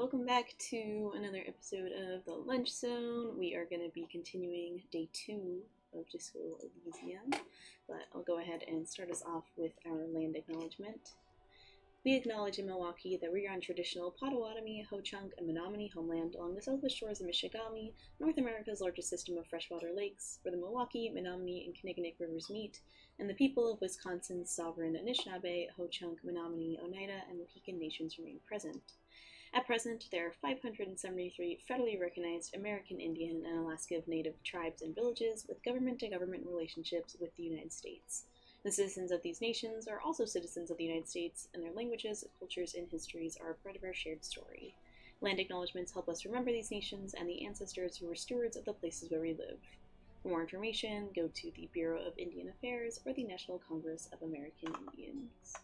welcome back to another episode of The Lunch Zone. We are going to be continuing day 2 of Disco Elysium, but I'll go ahead and start us off with our land acknowledgement. We acknowledge in Milwaukee that we are on traditional Potawatomi, Ho-Chunk, and Menominee homeland along the southwest shores of Michigami, North America's largest system of freshwater lakes, where the Milwaukee, Menominee, and Kinnickinnic rivers meet, and the people of Wisconsin's sovereign Anishinaabe, Ho-Chunk, Menominee, Oneida, and Mohican nations remain present. At present, there are 573 federally recognized American Indian and Alaska Native tribes and villages with government-to-government relationships with the United States. The citizens of these nations are also citizens of the United States, and their languages, cultures, and histories are a part of our shared story. Land acknowledgements help us remember these nations and the ancestors who were stewards of the places where we live. For more information, go to the Bureau of Indian Affairs or the National Congress of American Indians.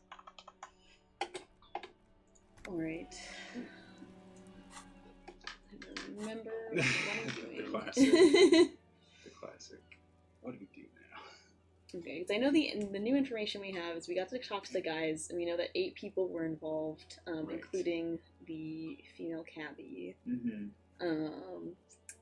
Alright. I don't remember what I'm doing. The classic. What do we do now? Okay, because I know the new information we have is we got to talk to the guys, and we know that 8 people were involved, right, including the female cabbie. Mm-hmm.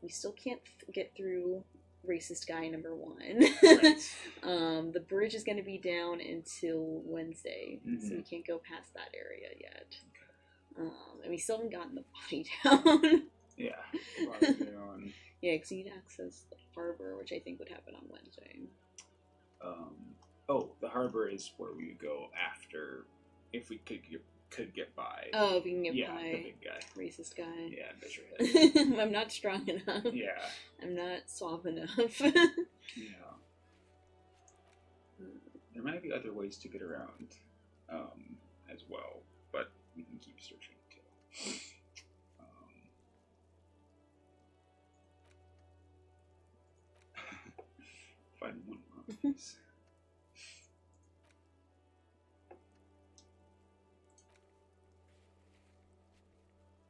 We still can't get through racist guy number 1. Right. The bridge is going to be down until Wednesday, mm-hmm, so we can't go past that area yet. Okay. And we still haven't gotten the body down. Yeah, body down. Yeah, because you need to access the harbor, which I think would happen on Wednesday. The harbor is where we would go after, if we could get by. Oh, if we can get by. Yeah, the big guy. Racist guy. Yeah, measure head. I'm not strong enough. Yeah. I'm not suave enough. Yeah. There might be other ways to get around, as well, but we can keep searching too. Find one more, please.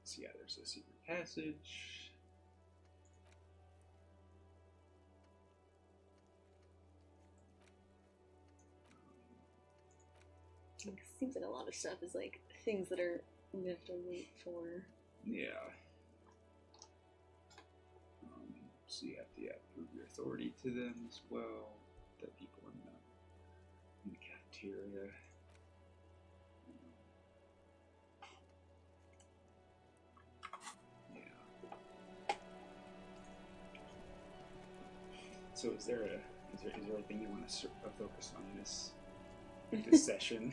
So yeah, there's a secret passage. It seems like a lot of stuff is like things that are we have to wait for. Yeah. So you have to prove your authority to them as well. The people in the cafeteria. Yeah. So is there anything you want to focus on this session?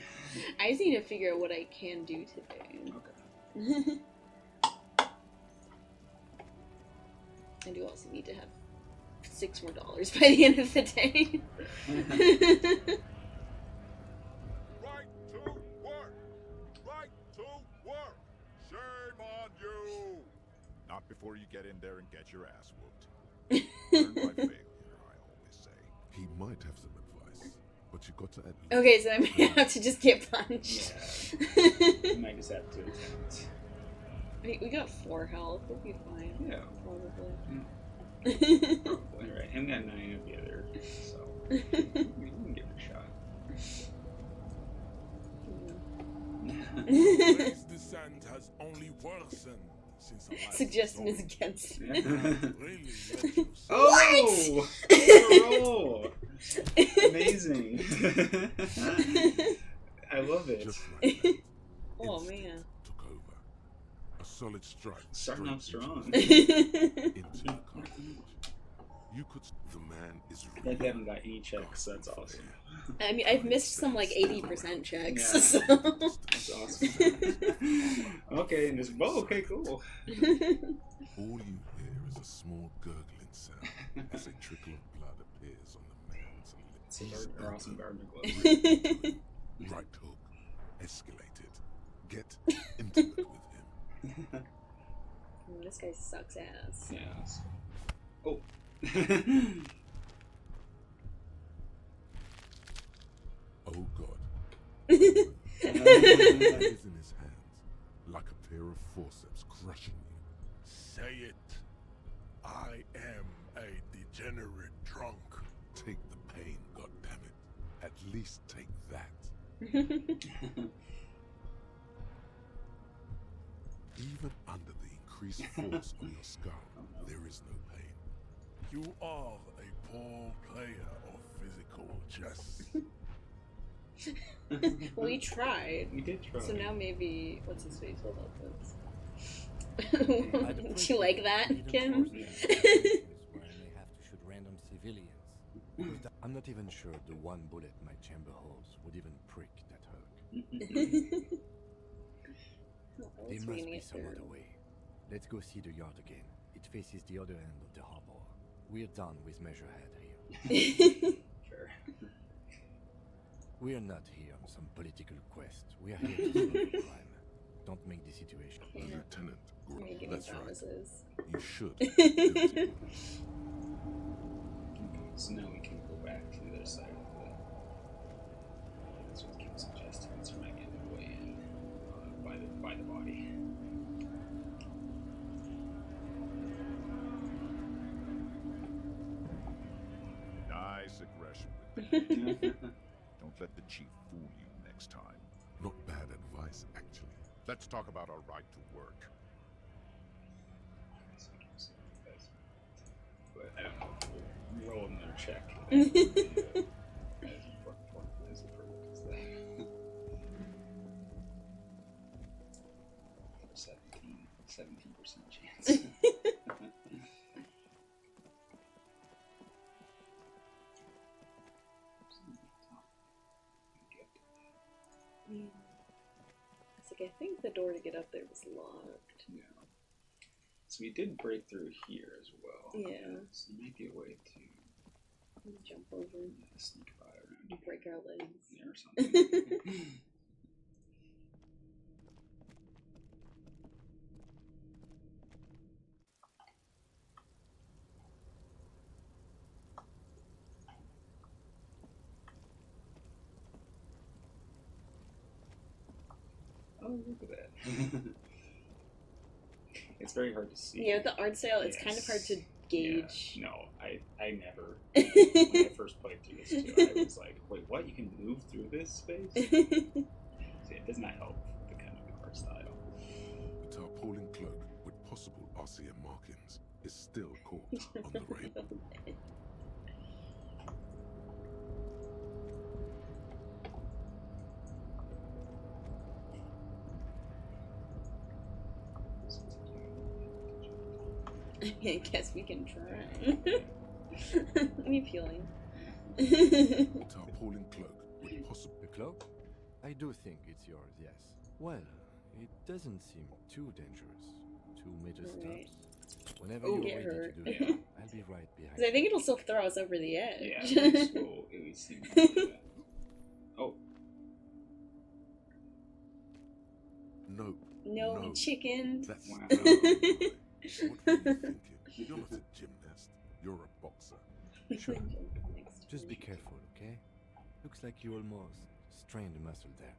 I just need to figure out what I can do today. Okay. I do also need to have $6 more by the end of the day. Right to work! Right to work! Shame on you! Not before you get in there and get your ass whooped. Learn by failure, I always say. He might have some advice, but you got to at least... Okay, so I might have to just get punched. Yeah. You might just have to attempt. We got 4 health. We'll be fine. Yeah. Probably. Probably, right. Him got 9 of the other, so we can give it a shot. Blake's descent has only worsened since our last Suggestion is episode. against it. Really let you see. Oh! What a roll! Amazing. I love it. Just like that, Oh instinct man. took over. A solid strike. Starting off straight strong. Into the cartilage. You could... The man is They really... haven't got any checks, so that's awesome. I mean, I've missed some like 80% checks. Yeah. So. That's awesome. Okay, and just, okay, cool. All you hear is a small gurgling sound as a trickle of blood appears on the man's lips. It's our awesome gardener gloves. Right hook. Escalated. Get intimate with him. This guy sucks ass. Yes. Oh. Oh God. The hand is in his hands, like a pair of forceps crushing you. Say it. I am a degenerate drunk. Take the pain, goddammit. At least take that. Even under the increased force on your skull, there is no pain. You are a poor player of physical chess. Well, we tried. We did try. So now maybe what's his face? Hold up, let's. I'd Do you like that, Kim? where I may have to shoot random civilians. Because I'm not even sure the one bullet my chamber holds would even prick that hurt. There must be some other way. Let's go see the yard again. It faces the other end of the harbor. We're done with Measurehead here. Sure. We're not here on some political quest. We are here to solve a crime. Don't make the situation. Lieutenant, Making that's right. promises. You should. Okay, so now we can go back to the other side of the. That's what Kim suggested. It's right in the way in by the body. Nice aggression. Don't let the chief fool you next time. Not bad advice, actually. Let's talk about our right to work. But I don't know if we'll roll another check. As important as the proof is that. 17% chance. It's like I think the door to get up there was locked. Yeah. So we did break through here as well. Yeah. So there might be a way to Jump over, sneak by around and break our legs. here or something. Oh, look at that. It's very hard to see. Yeah, with the art style, it's kind of hard to gauge. Yeah. No, I never. When I first played through this too, I was like, wait, what? You can move through this space? So it does not help the kind of art style. A tarpaulin cloak with possible RCM markings is still caught on the rail. I guess we can try. Let me feeling. A tarpaulin cloak with possible. The cloak? I do think it's yours, yes. Well, it doesn't seem too dangerous. 2 meters Right. tops. Whenever Oh, you're get ready hurt. to do it, I'll be right behind Because I think it'll still throw us over the edge. Yeah, Disco Elysium. Oh, Nope. No, chicken. That's Wow. what were you thinking? You're not a gymnast. You're a boxer. Sure. Next Just be week. careful, okay? Looks like you almost strained a muscle there.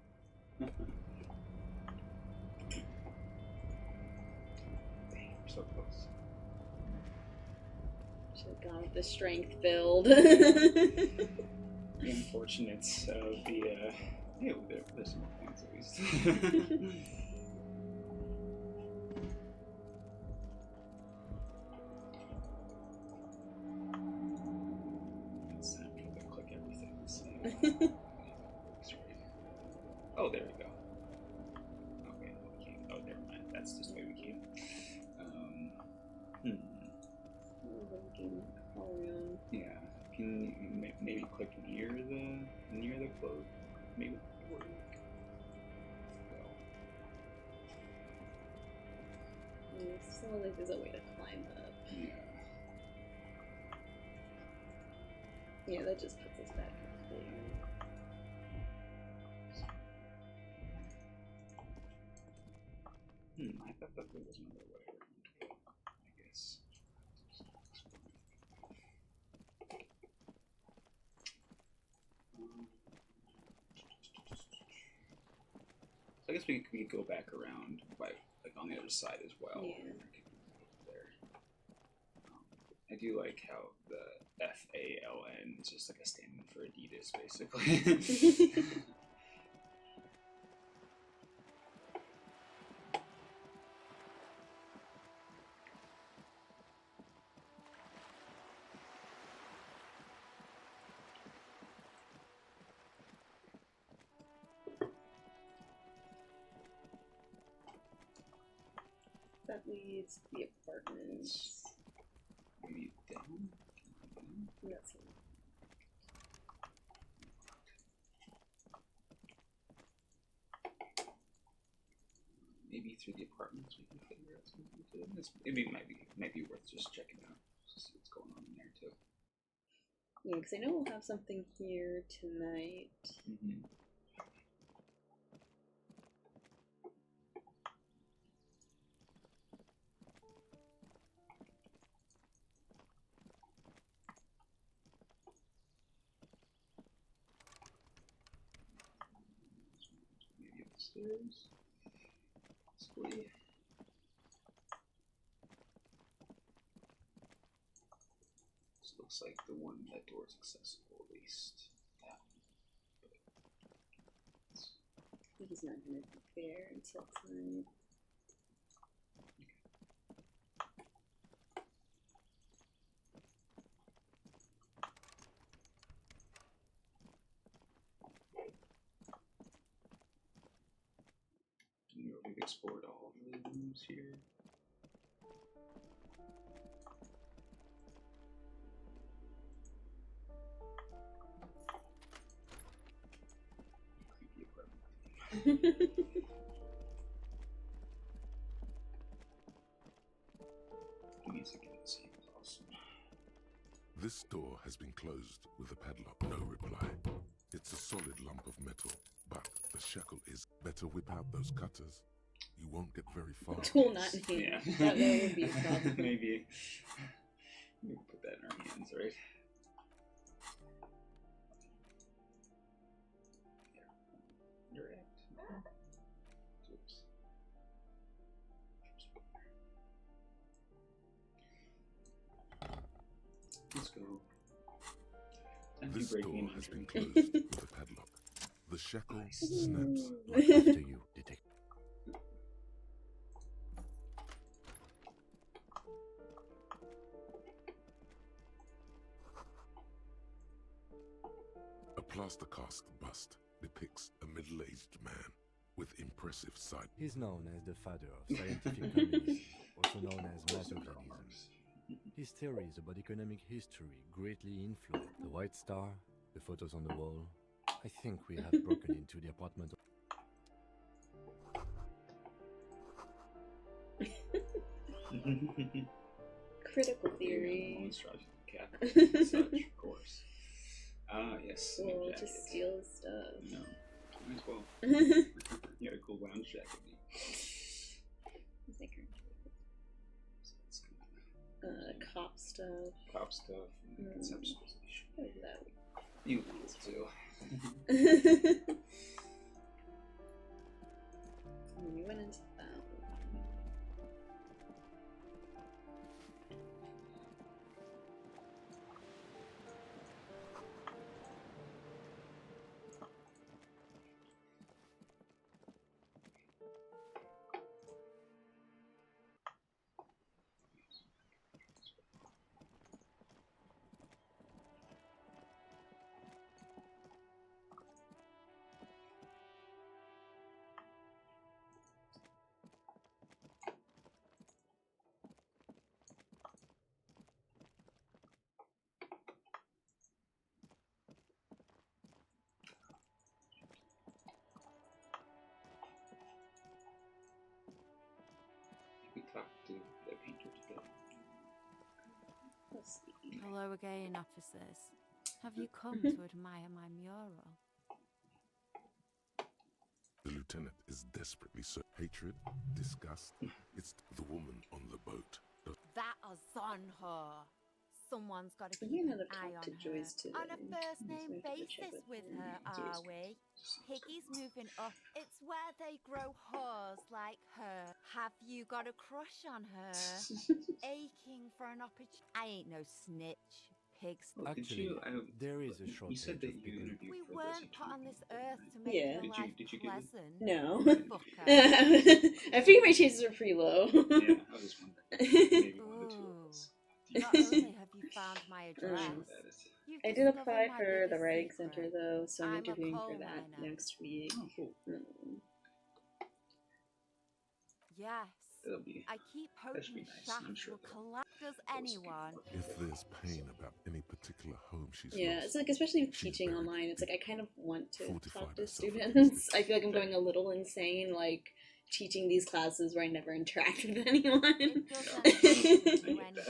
dang, we're so close. Should have gone with the strength build. The unfortunates of the. Yeah, there's some more points at least. It's time for the click everything. Let's see. Oh, there we go. Okay, no, we can't. Oh, never mind. That's just the way we came. Yeah. Can you maybe click near the cloak? Maybe it would work. Well, It sounds like there's a way to climb up. yeah. Yeah, that just puts us back up there. I thought that there was another way around to go, I guess. So I guess we could go back around by like on the other side as well. Yeah. There. I do like how the FALN is just like a stand-in for Adidas, basically. That leads to the apartments. Maybe down? That's Maybe through the apartments we can figure out something to this. Maybe it might be worth just checking out, just see what's going on in there too. yeah, because I know we'll have something here tonight. Mm-hmm. Maybe upstairs. Possibly. This looks like the one that door is accessible, at least. That one. But He's not going to be there until tonight. we've explored all of the rooms here. Creepy apartment. Music in the scene is awesome. This door has been closed with a padlock. No reply. It's a solid lump of metal, but the shackle is better. Whip out those cutters. You won't get very far. Tool not in hand. Yeah. That would be a problem. Maybe we put that in our hands, right? Direct. Oops. Let's go. This door has been closed with a padlock. The shackle snaps. Look after you, detective. A plaster cast bust depicts a middle-aged man with impressive side. He's known as the father of scientific communism, also known as Machiavellism. His theories about economic history greatly influenced the White Star, the photos on the wall. I think we have broken into the apartment. Critical theory. Monstrosity cap. Such, of course. Ah, yes. Well, just steal his stuff. No. Might as well. You got a cool lounge jacket. Cop stuff. Cop stuff. And conceptualization. That You will too. we went into that one. We talked to the painter today. Let's see. Hello again, officers. Have you come to admire my mural? The lieutenant is desperately so hatred, disgust. It's the woman on the boat. That is on her. Someone's got to We keep need an another eye talk on to her. Joyce today. On a first Just name make sure to check basis with with her. her, are we? Piggy's moving up. It's where they grow whores like her. Have you got a crush on her? Aching for an opportunity. I ain't no snitch. Pigs. Well, did Actually, you, there is a you shortage said that of you people. interviewed We for weren't this put on interview, this earth to make Yeah. your Did you- life did you get it? pleasant. No. Fucker. I think my chances are pretty low. Yeah, I was just wondering. Maybe one of the two of Ooh. us. Not only have you found my address, That is. you've I did discovered apply my for the biggest writing secret. center though, so I'm I'm a interviewing coal for that miner. next week. Oh, cool. Yes, That'll be. I keep That should hoping be the nice. I'm shaft sure will they'll collapse. Does anyone? If there's pain about any particular home she's Yeah, lost, it's like, especially with she's teaching buried online, it's like I deep. kind of want to Fortified talk to herself students. against I feel like I'm going a little insane, like teaching these classes where I never interact with anyone. It doesn't I do get anything that.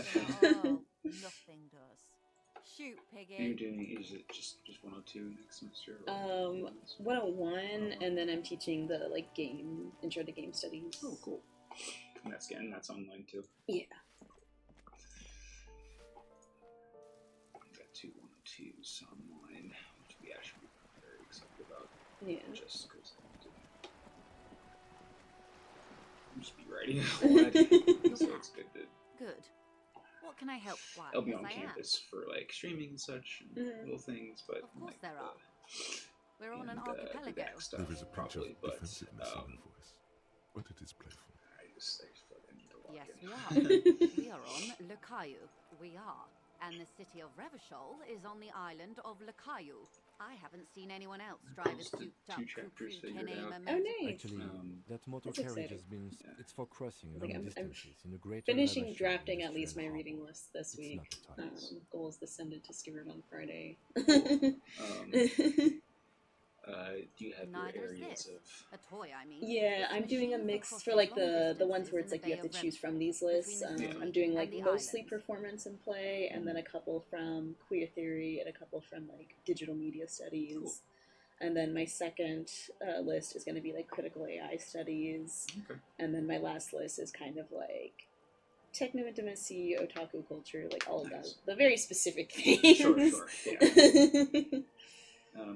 at all. Nothing does. Shoot, You're Piggy. doing, is it just 102 next semester? Or 101, and then I'm teaching the like intro to game studies. Oh, cool. And that's online too. Yeah. I've got 2 102s online, which we actually are very excited about. Yeah. Just because I'm just be writing a lot. So it's good to. Good. What can I help? Why? I'll be Yes, on I am. campus for like streaming and such, and little things, but Of course like, there are. We're on an the archipelago. back stuff, There is a pinch of probably, but defensiveness in her voice, but it is playful. I fucking need to log Yes, in. we are. We are on Lucayu. We are. And the city of Revachol is on the island of Lucayu. I haven't seen anyone else drive a Almost the souped-up 2 chapters cuckoo figured name out. a Oh, motor- nice. Actually, that motor That's carriage exciting. has been. Yeah. It's for crossing Like, long I'm distances in a greater Finishing Ravachol drafting at least my industrial reading harbor. list this It's week. not a time. Goals to send it to Stewart on Friday. Do you have Neither your is areas this. of? A toy, I mean. Yeah, It's I'm doing a machine mix crossing for like long the ones distances where in it's the like you have Bay to of choose Rev- from these between lists. the sea I'm doing like and the mostly islands. performance and play, and then a couple from queer theory and a couple from like digital media studies. Cool. And then my second list is going to be like critical AI studies. Okay. And then my last list is kind of like techno intimacy, otaku culture, like all of Nice. that. The very specific things. Sure. Yeah.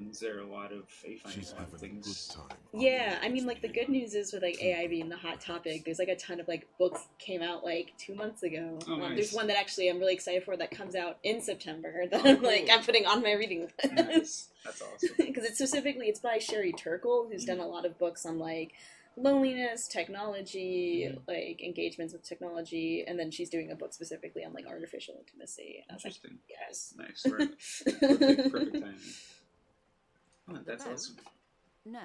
Is there a lot of? Are you finding She's a lot of having a good things? time. Yeah, I mean, like, the good news is with, like, AI being the hot topic, there's, like, a ton of, like, books came out, like, 2 months ago. Oh, nice. There's one that actually I'm really excited for that comes out in September that Oh, I'm, like, cool. I'm putting on my reading list. Nice. That's awesome. Because it's by Sherry Turkle, who's done a lot of books on, like, loneliness, technology, like, engagements with technology, and then she's doing a book specifically on, like, artificial intimacy. And I was like, Interesting. yes. Nice. Right. Perfect timing. Oh, that's boat? awesome. No.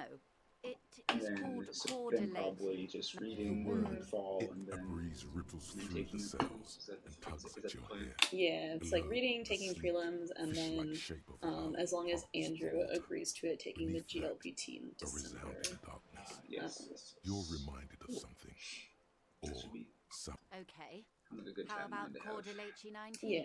It And is then called it's Cord been Elate. probably just reading The word, in the fall, it and then a breeze ripples and through taking the the sails Is that, and tugs is at that your the plan? hair. Yeah, it's like Below, reading, the taking sleek, prelims, and fish-like then shape of a bow as long as parts the Andrew water. agrees to it, taking the Beneath that, GLPT in A December. resounding darkness. Yes. You're reminded of something, or This would be some. Okay. kind of a good How timeline about to have. Cord Elate 19? Yeah.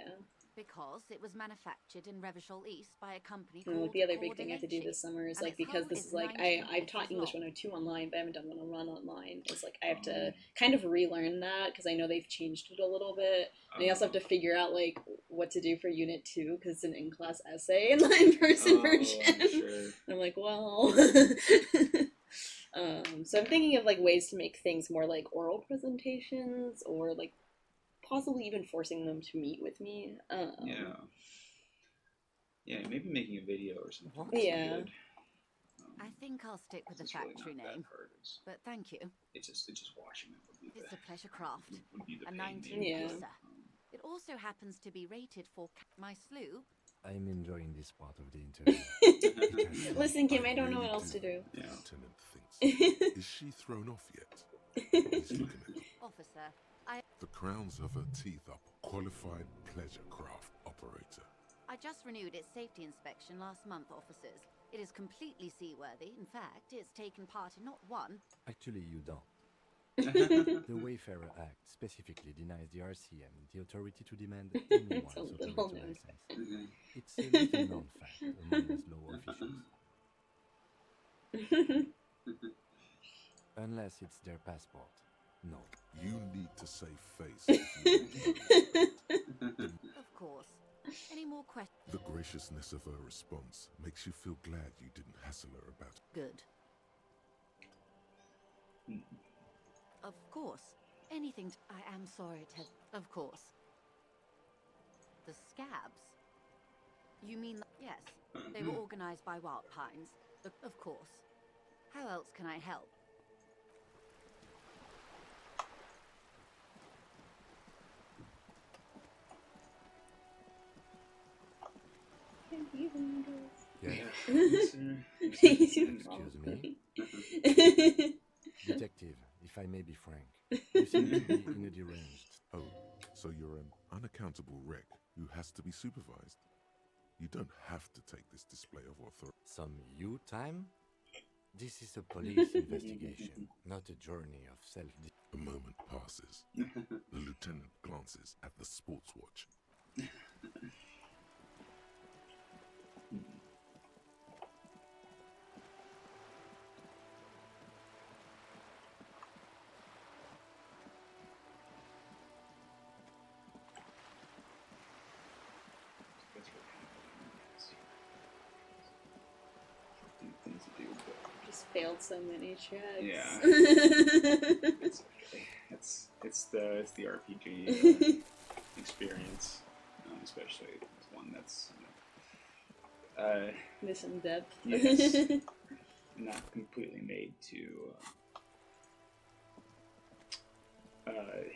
Because it was manufactured in Revachol East by a company And called like the other big thing I have to do Cord this summer is and like its because hull this is is like 19 I've taught meters English long. 102 online, but I haven't done 101 online. It's like I have to kind of relearn that because I know they've changed it a little bit. And I also have to figure out like what to do for Unit 2 because it's an in-class essay in the in-person version. I'm sure. And I'm like, well. So I'm thinking of like ways to make things more like oral presentations or like possibly even forcing them to meet with me. Yeah, maybe making a video or something. What? would be Yeah. good. I think I'll stick with the It's really factory not that name. hard. But thank you. It's just watching it would be It's the, a pleasure craft. would be the A pain 19 maybe, Yeah. but, pizza. It also happens to be rated for my slough. I'm enjoying this part of the interview. Listen, Kim, I don't know what else to do. Yeah. Lieutenant thinks. Is she thrown off yet? He's looking at them. Officer, The crowns of her teeth up. Qualified pleasure craft operator. I just renewed its safety inspection last month, officers. It is completely seaworthy. In fact, it's taken part in not one. Actually, you don't. The Wayfarer Act specifically denies the RCM the authority to demand anyone's It's a little operator known license. Mhm. It's a little known fact among us law officials. Unless it's their passport. No. You need to save face if you want to. Of course. Any more questions? The graciousness of her response makes you feel glad you didn't hassle her about it. Good. Of course. Anything. I am sorry, Ted. Of course. The scabs? You mean. Yes. They were organized by Wild Pines. Of course. How else can I help? Yeah. Excuse me? Detective, if I may be frank, you seem to be in a deranged. Oh, so you're an unaccountable wreck who has to be supervised. You don't have to take this display of authority. Some you time? This is a police investigation, not a journey of self. A moment passes. The lieutenant glances at the sports watch. Things to do, but Just failed so many tracks. Yeah. it's okay. It's the RPG experience, especially with one that's This in depth. yes, not completely made to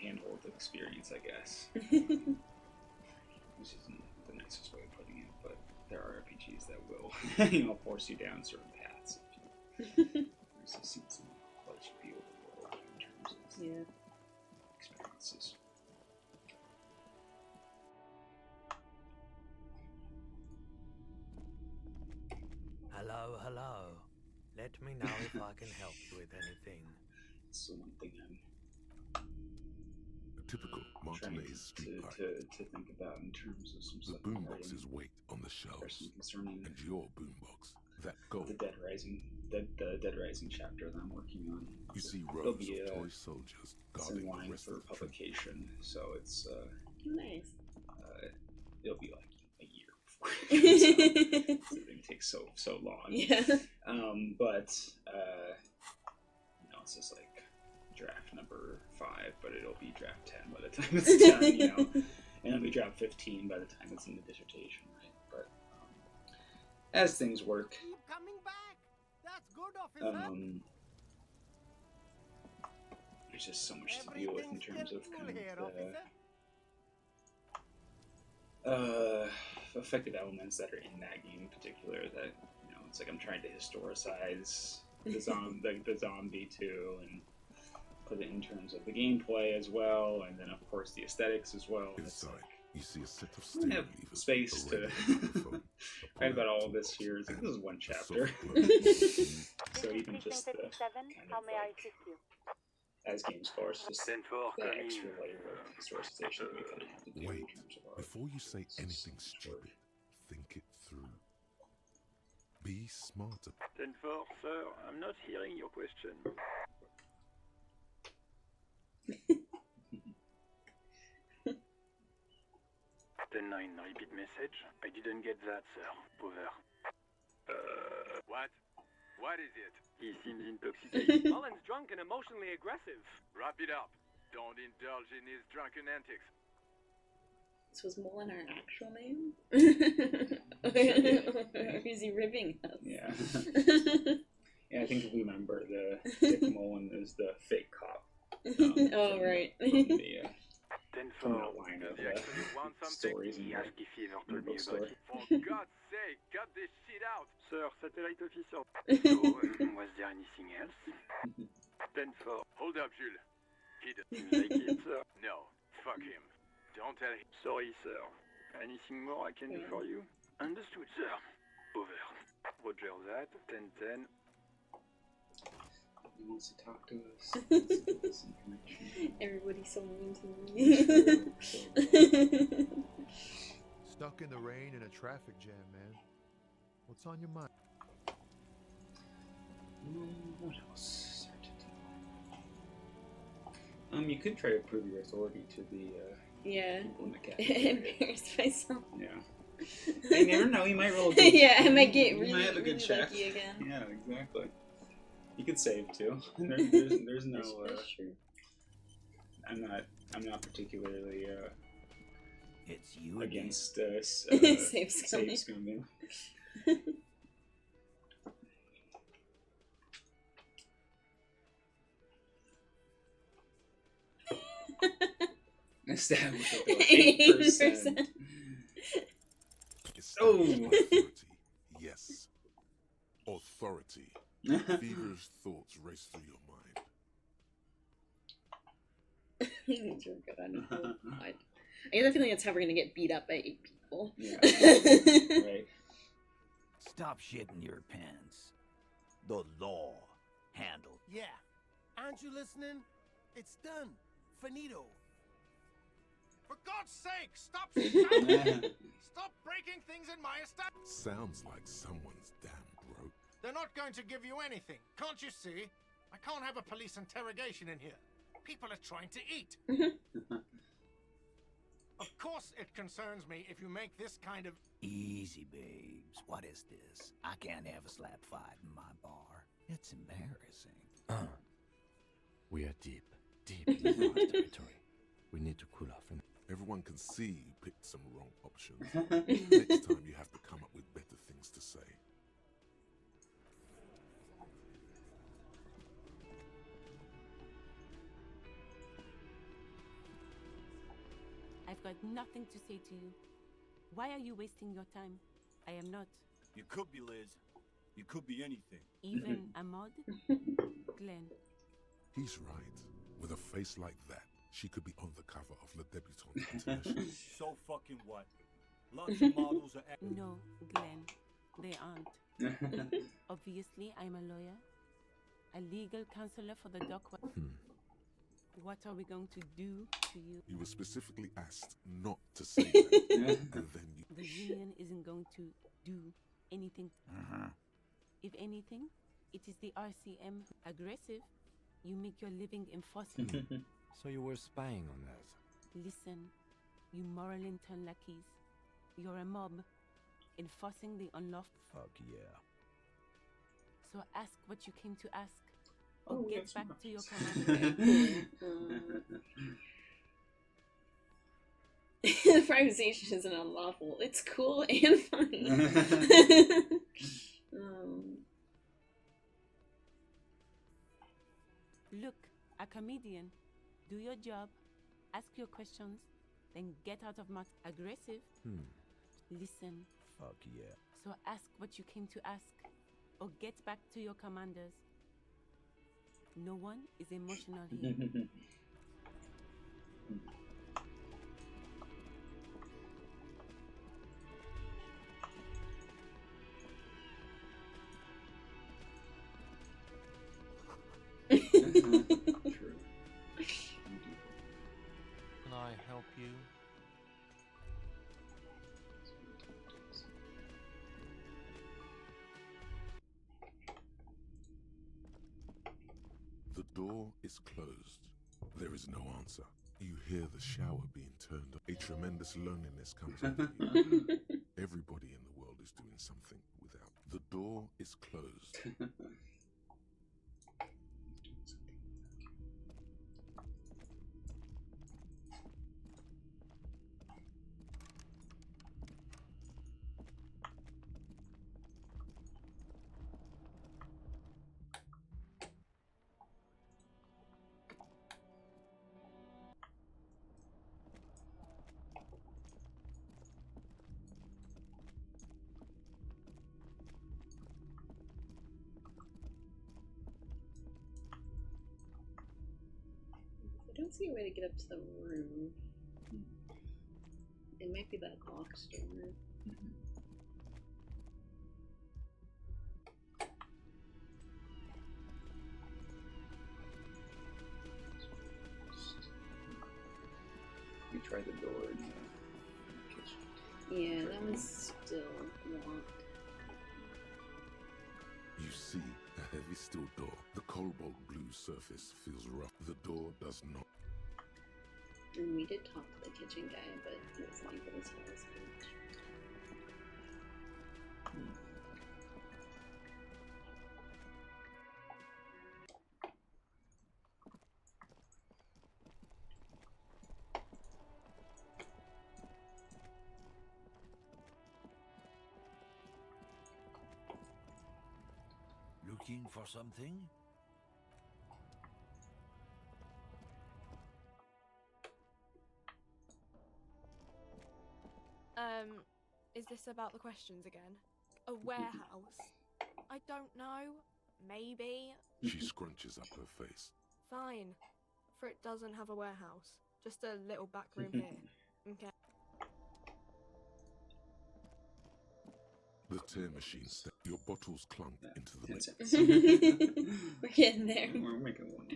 handhold experience, I guess. Which isn't the nicest way of putting it, but there are RPGs that will, force you down certain paths. There's a sense of what it should be overworld in terms of Yeah. experiences. Hello, hello. Let me know if I can help you with anything. It's the one thing I'm A typical trying Martinez street light. to think about in terms of some The stuff. boomboxes wait on the There's shelves, some concerning and your boombox, that gold. the Dead Rising chapter that I'm working on. You see It'll rows be of toy soldiers it's in guarding the line rest for of the trip. publication, so it's Nice. it'll be like a year before. So it takes so long. Yeah. But it's just like draft number 5, but it'll be draft 10 by the time it's done, and it'll be draft 15 by the time it's in the dissertation, right? But as things work, Keep coming back. That's good, officer. there's just so much to deal with in terms of kind of the affected elements that are in that game in particular. That it's like I'm trying to historicize the zombie too, and put it in terms of the gameplay as well, and then of course the aesthetics as well. And it's Inside, like you see a set of I steering have levers. space a to radio microphone, a write about pull-out all of this toolbox, here. It's like, and this is one a chapter. soft plug. So even just the kind How of may I like, assist you? as games course, just the for extra layer of historicization that we kind of have to do in Wait, terms of our before you say anything stupid, think it through. Be smarter. 10-4, sir, I'm not hearing your question. 10-9, repeat message. I didn't get that, sir. Over. What? What is it? He seems intoxicated. Mullen's drunk and emotionally aggressive. Wrap it up. Don't indulge in his drunken antics. This was Mullen our actual name? Or is he ribbing us? Yeah. Yeah, I think if we remember, the Dick Mullen is the fake cop. Oh, right. From the 10-4. outline of You actually want something? stories in He the asked if he ever told me about bookstore. it. For God's sake, cut this shit out! Sir, satellite officer. So, was there anything else? 10-4. Hold up, Jules. He does. You like it, sir? No, fuck him. Don't tell him. Sorry, sir. Anything more I can do for you? Understood, sir. Over. Roger that. 10-10. He wants to talk to us. He wants to give us information. Everybody's so mean to me. Stuck in the rain in a traffic jam, man. What's on your mind? What else? You could try to prove your authority to the Yeah. people in the cafeteria. Embarrassed myself. Yeah. You never know. You might roll. Good. Yeah, I might get You really, might have a good really check. lucky again. Yeah, exactly. You could save too. There's no. That's true. I'm not particularly It's you against Save scumming. scumming. Established at 8%. Oh. Authority. Yes. Authority. Feverish thoughts race through your mind. He needs to go down a hole. I get the feeling that's how we're gonna get beat up by 8 people. Yeah. Right. Stop shitting your pants. The law handled. Yeah. Aren't you listening? It's done. Finito. For God's sake, stop shouting! Stop breaking things in my establishment! Sounds like someone's damn broke. They're not going to give you anything. Can't you see? I can't have a police interrogation in here. People are trying to eat. Of course it concerns me if you make this kind of... Easy, babes. What is this? I can't have a slap fight in my bar. It's embarrassing. We are deep in the forest territory. We need to cool off. And Everyone can see you picked some wrong options. Next time you have to come up with better things to say. I've got nothing to say to you. Why are you wasting your time? I am not. You could be, Liz. You could be anything. Even a mod? Glenn. He's right. With a face like that, she could be on the cover of Le Debutante International. So fucking what? Lots of models are... No, Glenn. They aren't. Obviously, I'm a lawyer. A legal counselor for the dock. What are we going to do to you? You were specifically asked not to say that. And then you... The union isn't going to do anything. If anything, it is the RCM. Aggressive. You make your living enforcing. so you were spying on us. Listen, you moral intern lackeys. You're a mob, enforcing the unlawful. Fuck yeah. So ask what you came to ask. Or Oh, get back smart. to your commander. Privatization isn't unlawful. It's cool and funny. Look, a comedian. Do your job. Ask your questions. Then get out of my aggressive. Listen. Fuck yeah. So ask what you came to ask. Or get back to your commanders. No one is emotional here. True. Can I help you? The door is closed. There is no answer. You hear the shower being turned on. A tremendous loneliness comes over you. Everybody in the world is doing something without. The door is closed. I don't see a way to get up to the room. It might be that locked door. You try the door in the kitchen. Yeah, that one's still locked. You see a heavy steel door. The cobalt blue surface feels rough. The door does not. And we did talk to the kitchen guy, but he wasn't able to tell us much. Looking for something? Is this about the questions again? A warehouse? I don't know. Maybe. She scrunches up her face. Fine. for it doesn't have a warehouse. Just a little back room here. Okay. The tear machine step. Your bottles clunk into the 10 cents. We're getting there. We're making one.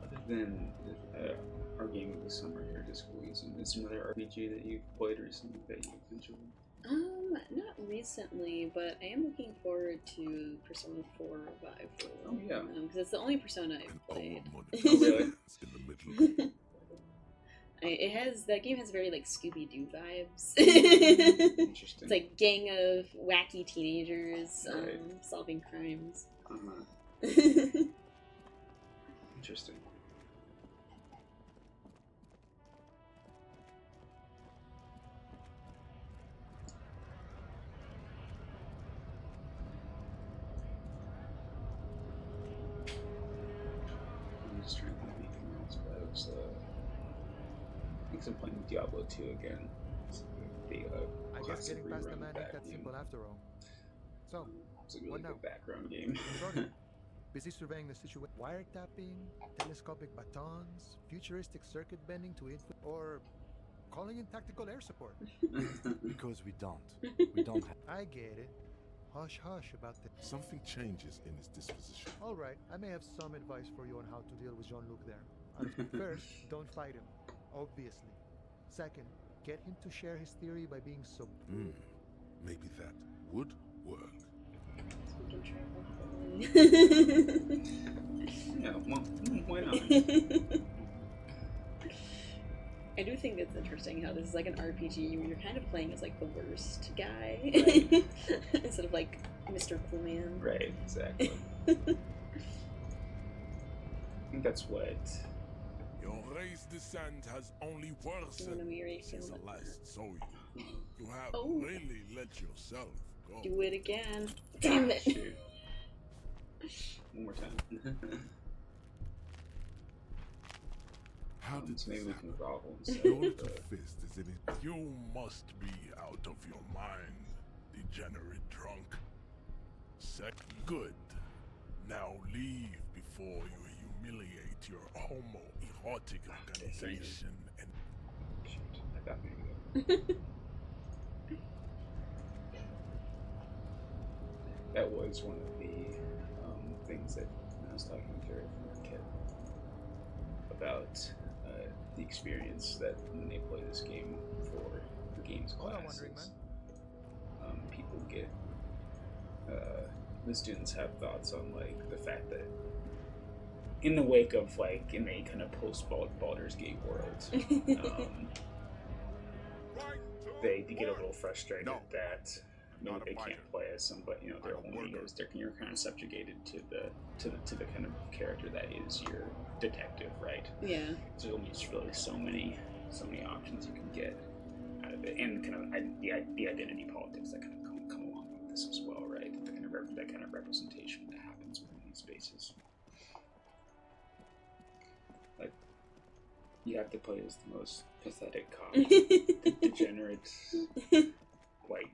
Other than our game of the summer here, Disco Elysium, is there another RPG that you've played recently that you've enjoyed? Not recently, but I am looking forward to Persona 4 Revival. Oh, yeah. Because it's the only Persona I've played. Oh, really? That game has very, like, Scooby-Doo vibes. Interesting. It's like gang of wacky teenagers Right. solving crimes. Interesting. I'm just trying to think of anything else, but I was, I think I'm playing Diablo 2 again. It's the I guess classic getting past the rerun man of ain't that that game. simple after all. So, It's a really what now? good background game. Brody, busy surveying the situation. Wiretapping, telescopic batons, futuristic circuit bending to info, or calling in tactical air support. Because we don't. We don't have. I get it. Hush hush about that. Something changes in his disposition. All right, I may have some advice for you on how to deal with Jean-Luc there. First, don't fight him, obviously. Second, get him to share his theory by being so. Maybe that would work. We can try Yeah, well, why not? I do think it's interesting how this is like an RPG where you're kind of playing as like the worst guy Right. instead of like Mr. Cool Man. Right, exactly. I think that's what. Your race descent has only worsened since the last saw you. You have really let yourself go. Do it again. Damn it. Shoot. One more time. How did so maybe we can grovel and Your stuff. little fist is in it. You must be out of your mind, degenerate drunk. Good. Now leave before you humiliate your homoerotic organization and. Shoot, I got me. That was one of the things that I was talking to Jared from the kid about the experience that when they play this game for games classes, people get the students have thoughts on like the fact that in the wake of like in a kind of post Baldur's Gate world, they get a little frustrated that maybe they can't play as somebody, they're only as you're kind of subjugated to the kind of character that is your detective, right? Yeah. There's only just really so many options you can get out of it, and kind of the identity politics that kind of come along with this as well, right? That kind of representation that happens within these spaces. Like you have to play as the most pathetic cop, degenerate white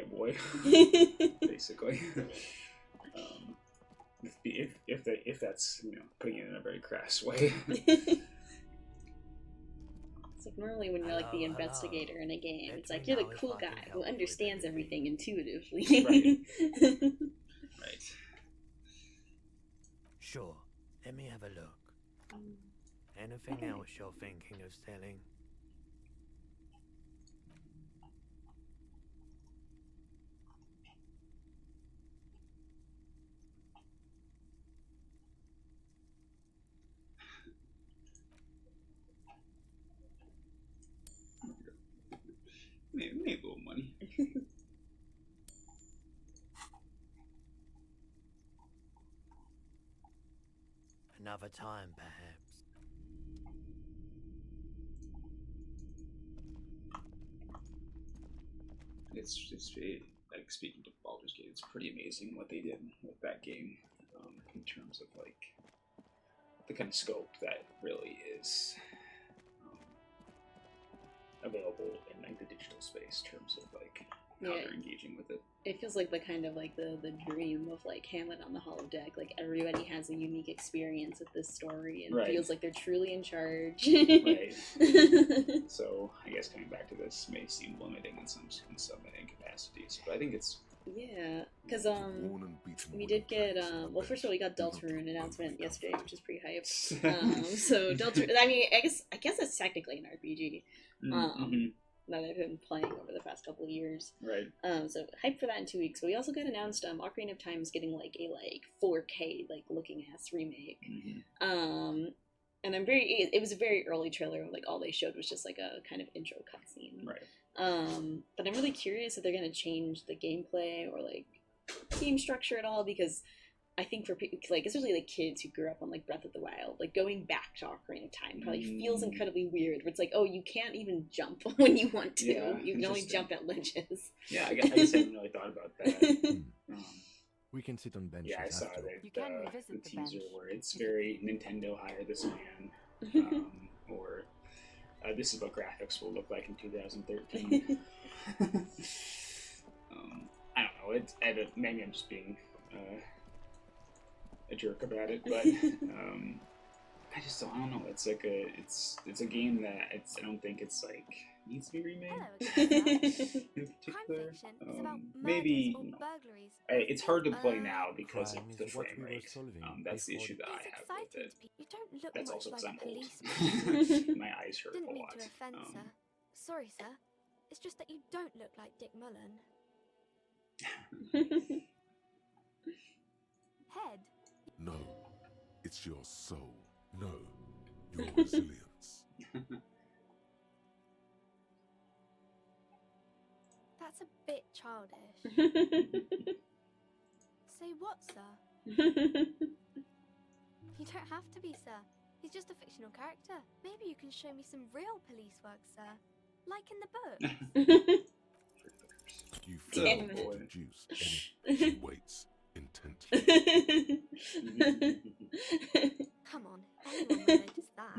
boy, basically. If that's putting it in a very crass way. It's like normally when you're like the investigator in a game, it's like you're the cool guy who understands everything intuitively. Right. Sure. Let me have a look. Anything else you're thinking of selling? Maybe a little money. Another time, perhaps. It's like speaking to Baldur's Gate, it's pretty amazing what they did with that game in terms of like the kind of scope that really is available in like the digital space in terms of like how they're engaging with it. It feels like the kind of like the dream of like Hamlet on the holodeck. Like everybody has a unique experience with this story and feels like they're truly in charge. Right. So I guess coming back to this may seem limiting in some capacities, but I think it's because we did get well, first of all, we got Deltarune announcement yesterday, which is pretty hype. So Deltarune, I mean, I guess that's technically an RPG. That I've been playing over the past couple of years. Right. So hype for that in 2 weeks. But we also got announced Ocarina of Time is getting like a 4K looking ass remake. And I'm it was a very early trailer. Like all they showed was just like a kind of intro cutscene. Right. But I'm really curious if they're gonna change the gameplay or like game structure at all, because I think for people, like especially like kids who grew up on like Breath of the Wild, like going back to Ocarina of Time probably feels incredibly weird. Where it's like, oh, you can't even jump when you want to. Yeah, you can only jump at ledges. Yeah, I guess I haven't really thought about that. We can sit on benches. Yeah, I saw after. the teaser where it's very Nintendo hire this man, or this is what graphics will look like in 2013. I don't know. Maybe I'm just being a jerk about it, but I don't know. It's like it's a game that I don't think it's like needs to be remade. In particular, maybe it's hard to play now because of the frame rate. That's the issue that I have with it. You don't look That's much also because like I'm a old. policeman. My eyes hurt Didn't a mean lot. to offend, sir. Sorry, sir. It's just that you don't look like Dick Mullen. Head. No, it's your soul. No, your resilience. That's a bit childish. Say what, sir? You don't have to be, sir. He's just a fictional character. Maybe you can show me some real police work, sir. Like in the book. You feel the juice, and she waits intently. Come on, anyone will notice that.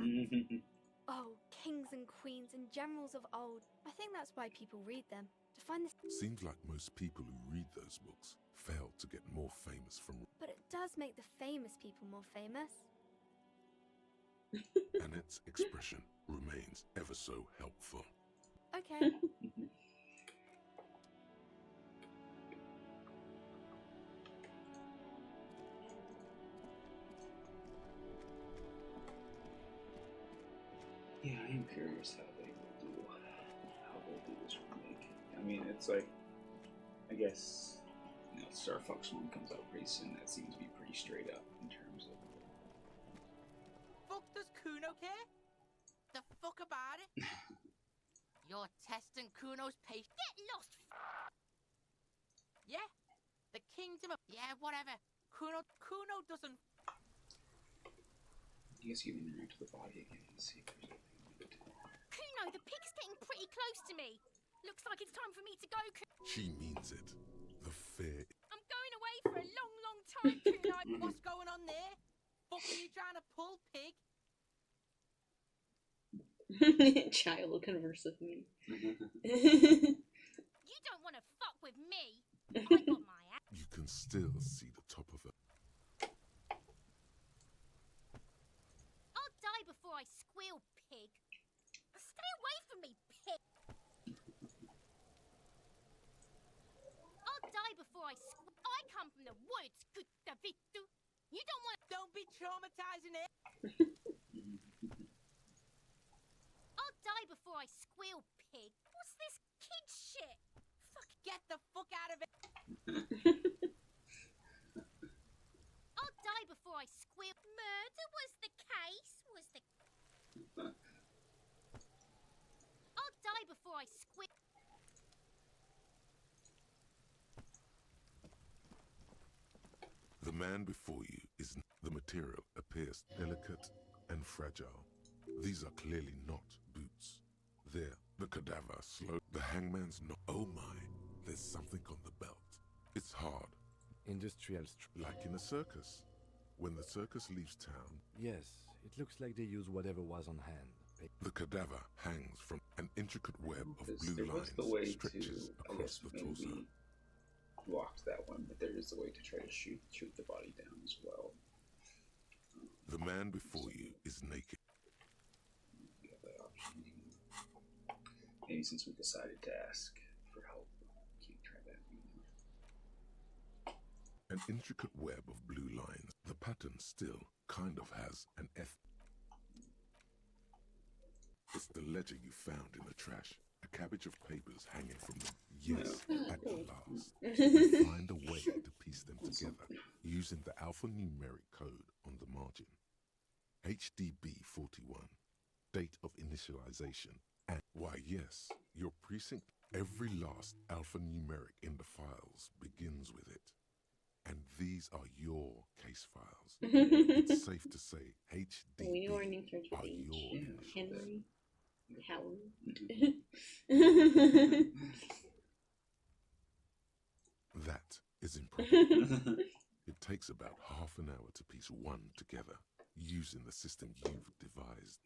Oh, kings and queens and generals of old. I think that's why people read them. To find this. Seems like most people who read those books fail to get more famous from. But it does make the famous people more famous. And its expression remains ever so helpful. Okay. Yeah, I am curious how they'll do this remake. I mean, it's like, I guess, Star Fox 1 comes out pretty soon. That seems to be pretty straight up in terms of. Fuck does Kuno care? The fuck about it? You're testing Kuno's patience. Get lost. Yeah, the kingdom of whatever. Kuno doesn't. I guess you can interact with the body again and see if there's anything. Kuno, the pig's getting pretty close to me. Looks like it's time for me to go. She means it. The fear. I'm going away for a long, long time, Kuno. What's going on there? Fuck are you trying to pull, pig? Child will converse with me. You don't want to fuck with me. I got my ass. You can still see the top of her. I'll die before I squeal, pig. Stay away from me, pig. I'll die before I squeal. I come from the woods, good Davidu. You don't want to. Don't be traumatizing it. I'll die before I squeal, pig. What's this kid shit? Fuck, get the fuck out of it. I'll die before I squeal. Murder was the case, was the. I'll die before I squeal. The man before you is. The material appears delicate and fragile. These are clearly not boots. There, the cadaver slow. The hangman's not. Oh my, there's something on the belt. It's hard. Industrial like in a circus. When the circus leaves town. Yes, it looks like they use whatever was on hand. The cadaver hangs from. An intricate web of Because blue there was lines the way stretches to, I across guess, the torso. maybe block that one, but there is a way to try to shoot the body down as well. The man before you is naked. We have that option. Maybe since we decided to ask for help, keep trying that. An intricate web of blue lines. The pattern still kind of has an F. It's the ledger you found in the trash. A cabbage of papers hanging from them. Yes, at last. You find a way to piece them together using the alphanumeric code on the margin. HDB 41, date of initialization, and why yes, your precinct, every last alphanumeric in the files begins with it. And these are your case files. It's safe to say HDB we know our names are are your initials. Henry, Howard. That is improbable. It takes about half an hour to piece one together using the system you've devised.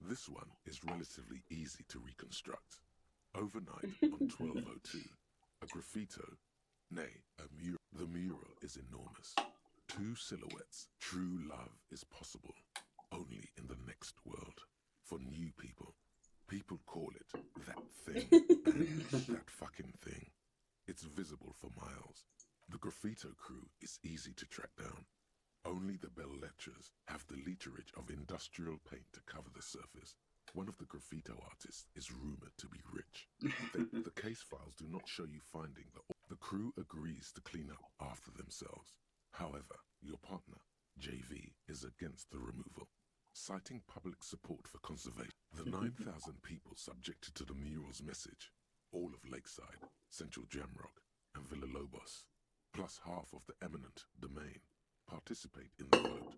This one is relatively easy to reconstruct. Overnight on 1202, a graffito, nay, the mural is enormous. 2 silhouettes. True love is possible only in the next world. For new people. People call it that thing and that fucking thing. It's visible for miles. The graffito crew is easy to track down. Only the bell lectures have the literage of industrial paint to cover the surface. One of the graffito artists is rumored to be rich. The case files do not show you finding the crew agrees to clean up after themselves. However, your partner, JV, is against the removal, citing public support for conservation. The 9,000 people subjected to the mural's message, all of Lakeside, Central Jamrock, and Villalobos, plus half of the eminent domain, participate in the vote.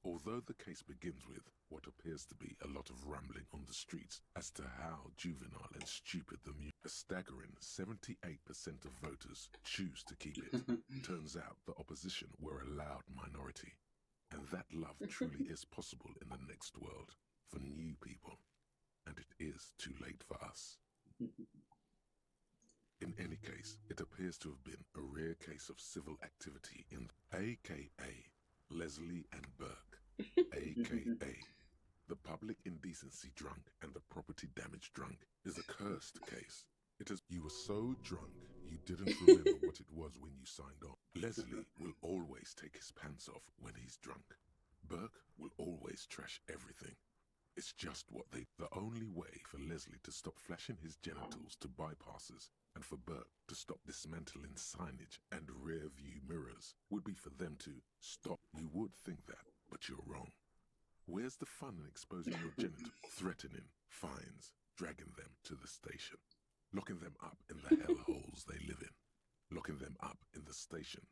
Although the case begins with what appears to be a lot of rambling on the streets as to how juvenile and stupid the mural, a staggering 78% of voters choose to keep it. Turns out the opposition were a loud minority, and that love truly is possible in the next world for new people, and it is too late for us. In any case, it appears to have been a rare case of civil activity in AKA Leslie and Burke, AKA the public indecency drunk and the property damage drunk, is a cursed case. It is you were so drunk you didn't remember what it was when you signed on. Leslie will always take his pants off when he's drunk. Burke will always trash everything. It's just what they... The only way for Leslie to stop flashing his genitals to bypassers and for Burke to stop dismantling signage and rear view mirrors would be for them to stop. You would think that, but you're wrong. Where's the fun in exposing your genitals? Threatening, fines, dragging them to the station, locking them up in the hellholes they live in, locking them up in the station,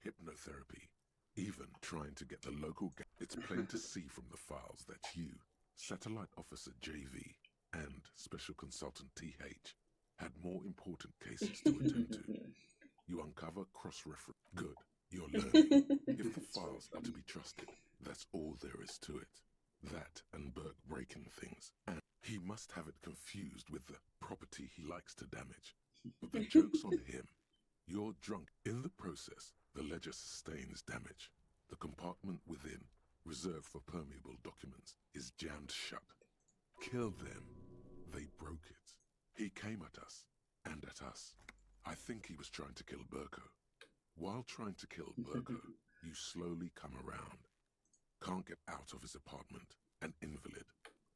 hypnotherapy, even trying to get the local... It's plain to see from the files that you, Satellite Officer JV, and Special Consultant TH had more important cases to attend to. You uncover cross-reference. Good, you're learning. If the files are to be trusted, that's all there is to it. That and Burke breaking things. And he must have it confused with the property he likes to damage. But the joke's on him. You're drunk. In the process, the ledger sustains damage. The compartment within, reserved for permeable documents, is jammed shut. Kill them. They broke it. He came at us, and at us. I think he was trying to kill Burko. While trying to kill Burko, you slowly come around. Can't get out of his apartment, an invalid.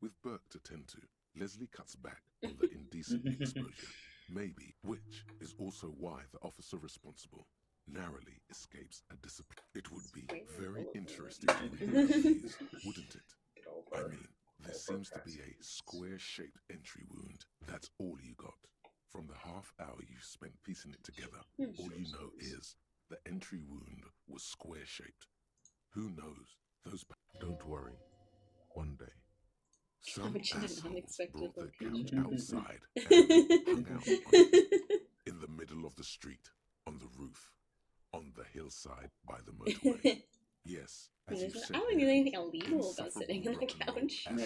With Burke to tend to, Leslie cuts back on the indecent exposure. Maybe, which is also why the officer responsible narrowly escapes a discipline. It would be very interesting to read about these, wouldn't it? I mean, there seems to be a square-shaped entry wound. That's all you got. From the half hour you spent piecing it together, all you know is the entry wound was square-shaped. Who knows? Don't worry. One day, some assholes brought their couch outside and hung out on it, in the middle of the street, on the roof, on the hillside by the motorway. Yes, as you said, I don't think there's anything illegal about sitting on a couch. young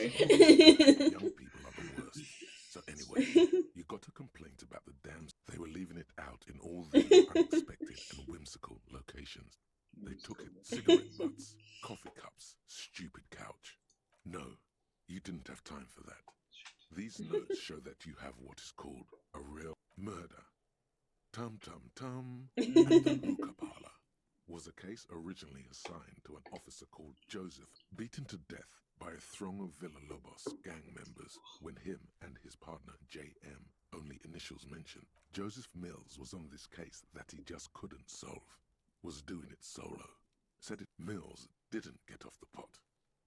people are the worst. So anyway, you got a complaint about the dams. They were leaving it out in all these unexpected and whimsical locations. They took it. Cigarette butts, coffee cups, stupid couch. No, you didn't have time for that. These notes show that you have what is called a real murder. Tum Tum Tum and the hookah parlor was a case originally assigned to an officer called Joseph, beaten to death by a throng of Villa Lobos gang members when him and his partner J.M., only initials mentioned. Joseph Mills was on this case that he just couldn't solve, was doing it solo. Said it. Mills didn't get off the pot.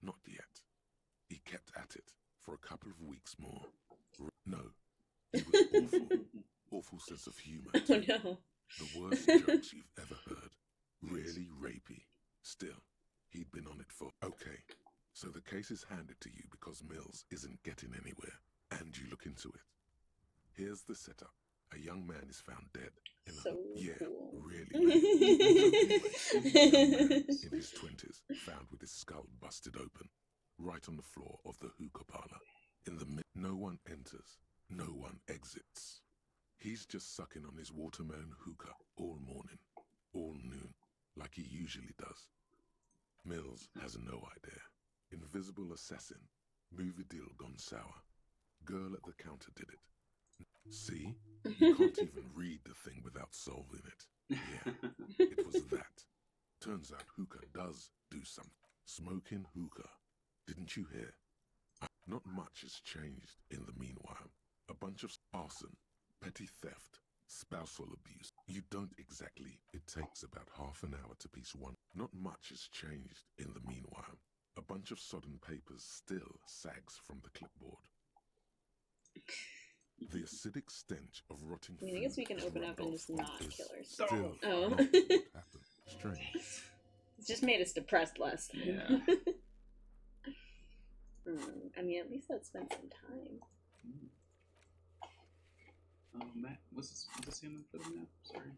Not yet. He kept at it for a couple of weeks more. No, he was awful. Awful sense of humor. Oh no. The worst jokes you've ever heard. Really rapey. Still, he'd been on it for... Okay, so the case is handed to you because Mills isn't getting anywhere, and you look into it. Here's the setup. A young man is found dead in a... So yeah, cool. really. So anyway, a young man in his 20s found with his skull busted open, right on the floor of the hookah parlor. In the mid... No one enters. No one exits. He's just sucking on his watermelon hookah all morning, all noon, like he usually does. Mills has no idea. Invisible assassin, movie deal gone sour. Girl at the counter did it. See? You can't even read the thing without solving it. Yeah, it was that. Turns out hookah does do something. Smoking hookah. Didn't you hear? Not much has changed in the meanwhile. A bunch of arson, petty theft, spousal abuse. You don't exactly. It takes about half an hour to piece one. Not much has changed in the meanwhile. A bunch of sodden papers still sags from the clipboard. The acidic stench of rotting food. I guess we can open up and just not kill ourselves. Still Oh. not what happened. Strange. It's just made us depressed last time. Yeah. I mean, at least that spent some time. Matt, what's the name for the map? Sorry.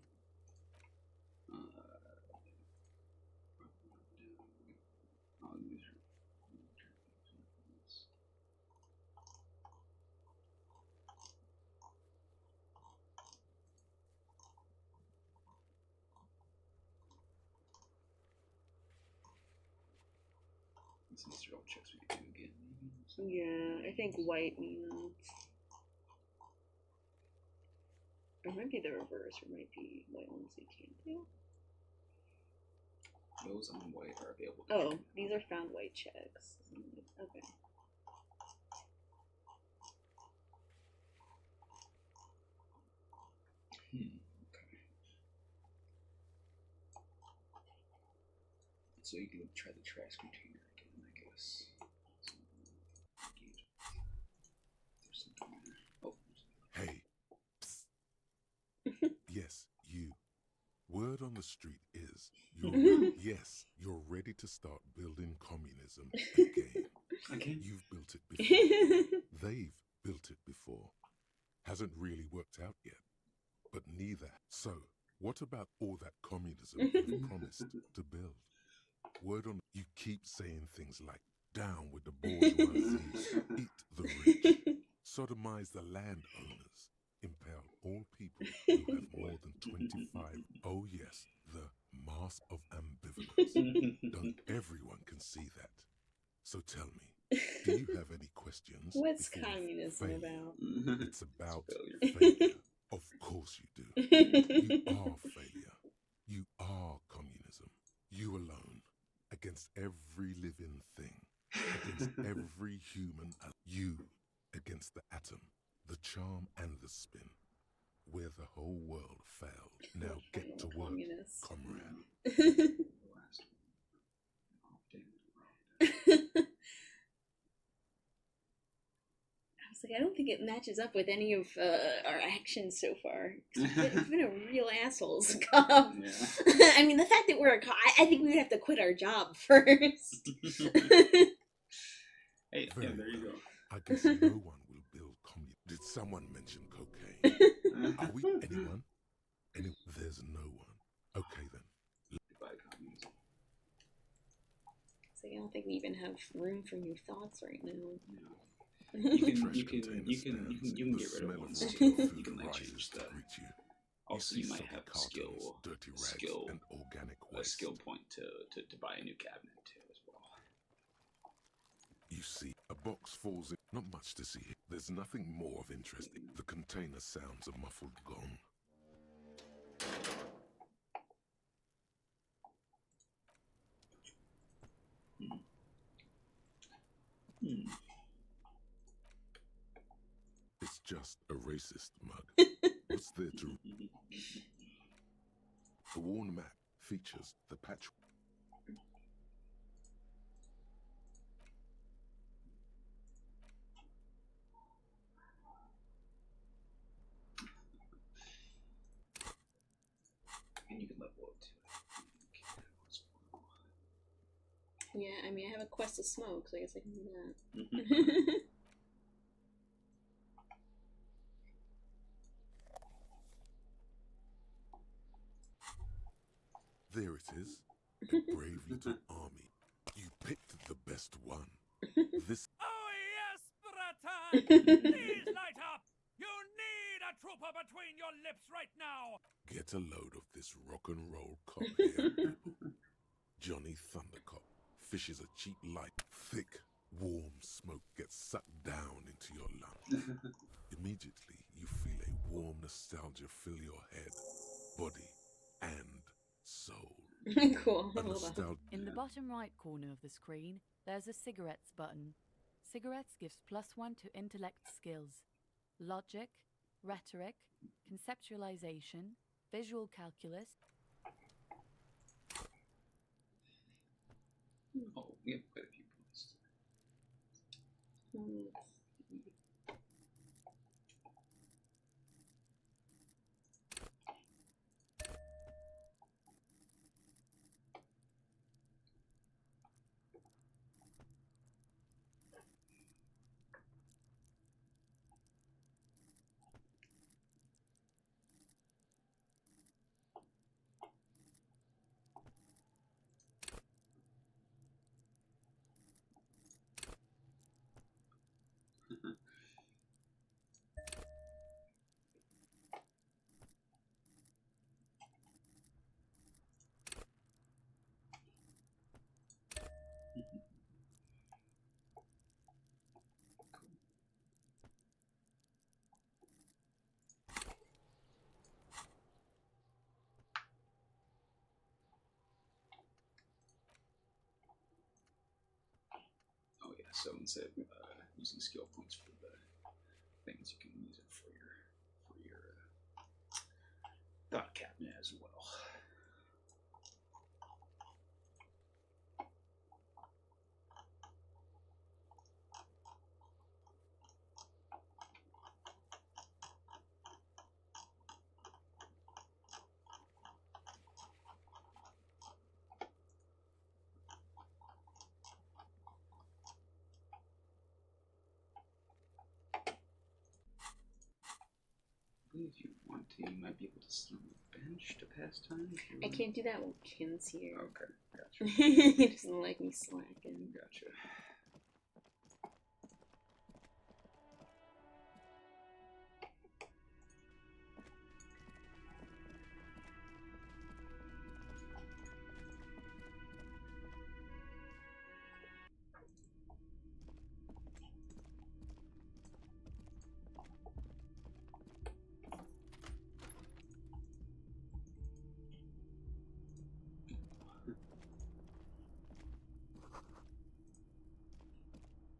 These are all checks we can do again. Yeah, I think white means. Or might be the reverse, or might be white ones we can't do. Those on white are available. Oh, these are found white checks. Okay. Okay. So you can try the trash container again, I guess. There's something there. Oh. Hey. Yes, you. Word on the street is you're ready to start building communism again. Again? You've built it before. They've built it before. Hasn't really worked out yet. But neither. So, what about all that communism you've promised to build? Word on... You keep saying things like, down with the bourgeoisie, eat the rich, sodomize the landowners, impale all people who have more than 25. Oh yes, the mass of ambivalence. Don't everyone can see that? So tell me, do you have any questions? What's communism about? It's about failure. Of course you do. You are failure. You are communism. You alone. Against every living thing. Against every human. You against the atom. The charm and the spin. Where the whole world failed. Now get to work, comrade. I don't think it matches up with any of our actions so far. We've been a real assholes cop. Yeah. I mean, the fact that we're a cop, I think we would have to quit our job first. Hey, yeah, there you go. I guess no one will build communism. Did someone mention cocaine? Are we anyone? There's no one. Okay then. Goodbye, communism. So I don't think we even have room for new thoughts right now. No. You can get rid of ones too. You can like change the. Also, you might have a skill point to buy a new cabinet too as well. You see, a box falls in. Not much to see here. There's nothing more of interest. The container sounds a muffled gong. It's just a racist mug. What's there to... The worn map features the patch. And you can level up too. Yeah, I mean, I have a quest to smoke, so I guess I can do that. There it is. A brave little army. You picked the best one. This... Oh yes, Bratan! Please light up! You need a trooper between your lips right now! Get a load of this rock and roll cop here. Johnny Thundercop fishes a cheap light. Thick, warm smoke gets sucked down into your lungs. Immediately, you feel a warm nostalgia fill your head, body, and soul. Cool. In the bottom right corner of the screen, there's a cigarettes button. Cigarettes gives +1 to intellect skills. Logic, rhetoric, conceptualization, visual calculus. Oh, we have quite a few points. Oh yeah, so instead of using skill points for the things, you can use it for your thought cabinet as well. If you want to, you might be able to sit on the bench to pass time. I can't do that while Ken's here. Okay, gotcha. He doesn't like me slacking. Gotcha.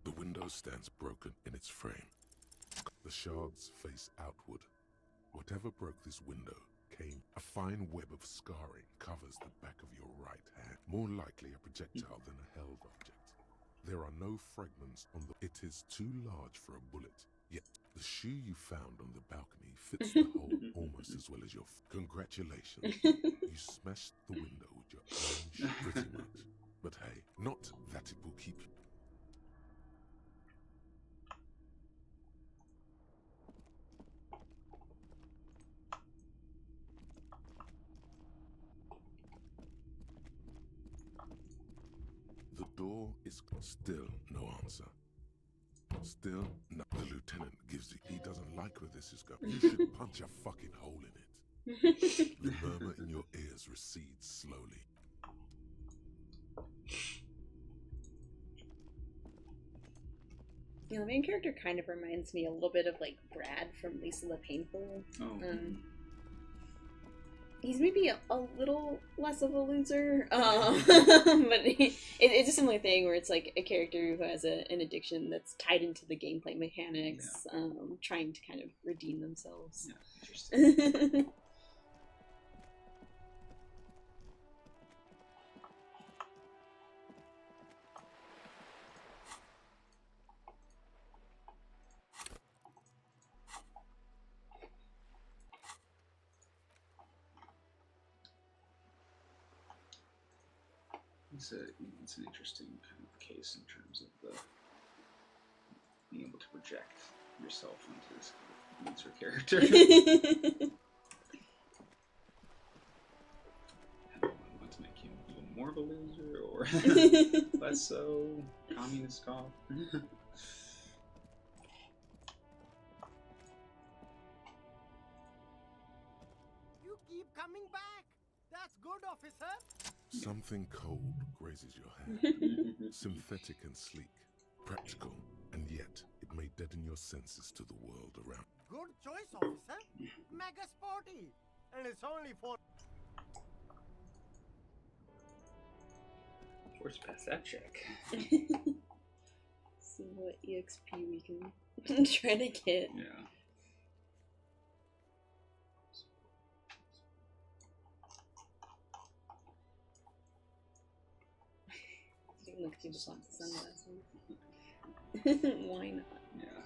The window stands broken in its frame. The shards face outward. Whatever broke this window came. A fine web of scarring covers the back of your right hand. More likely a projectile than a held object. There are no fragments on the... It is too large for a bullet. Yet the shoe you found on the balcony fits the hole almost as well as your... Congratulations. You smashed the window with your own shoe pretty much. But hey, not that it will keep you. The door is still no answer. Still, no. The lieutenant gives you. He doesn't like where this is going. You should punch a fucking hole in it. The murmur in your ears recedes slowly. The main character kind of reminds me a little bit of like Brad from Lisa the Painful. He's maybe a little less of a loser, but it's a similar thing where it's like a character who has an addiction that's tied into the gameplay mechanics, trying to kind of redeem themselves. Yeah, interesting. It's an interesting kind of case in terms of the being able to project yourself into this kind of loser character. I want to make him even more of a loser, or less so. Communist cop. You keep coming back. That's good, officer. Something cold grazes your hand. Synthetic and sleek. Practical, and yet it may deaden your senses to the world around. Good choice, officer. Mega sporty. And it's only for... Force pass that check. See what EXP we can try to get. Yeah. Look through the box of sunglasses. Why not? Yeah.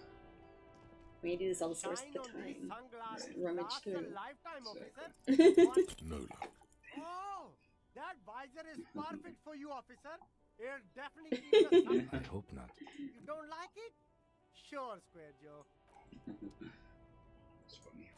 We do this all the source of the time. Rummage through. No luck. Oh, that visor is perfect for you, officer. It definitely keeps us up. I hope not. You don't like it? Sure, Square Joe. It's funny.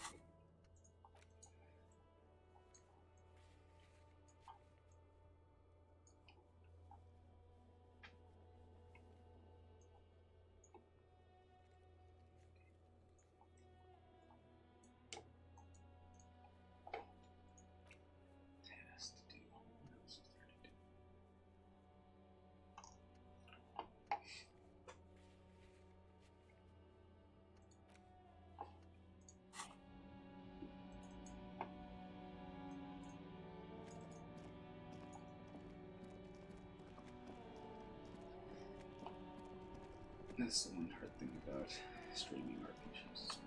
That's the one hard thing about streaming RPGs.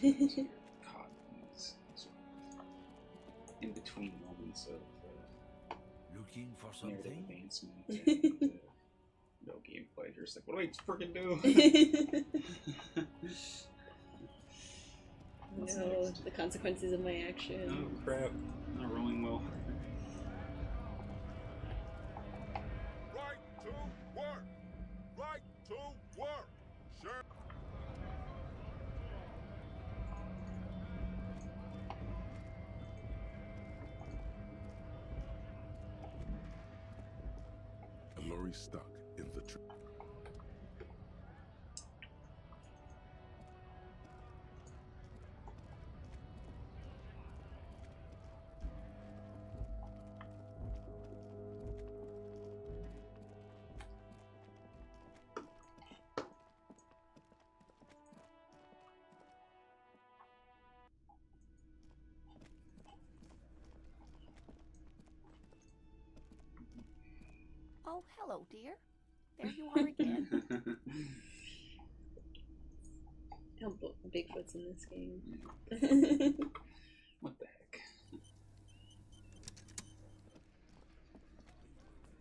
You're caught in these sort of in between moments of looking for narrative something. Advancement and no gameplay. You're just like, what do I freaking do? No, the consequences of my action. Oh crap! Not rolling well. Right to work! Right to work! Sure. A lorry stuck in the tree. Oh, hello, dear. There you are again. Oh, Bigfoot's in this game. What the heck?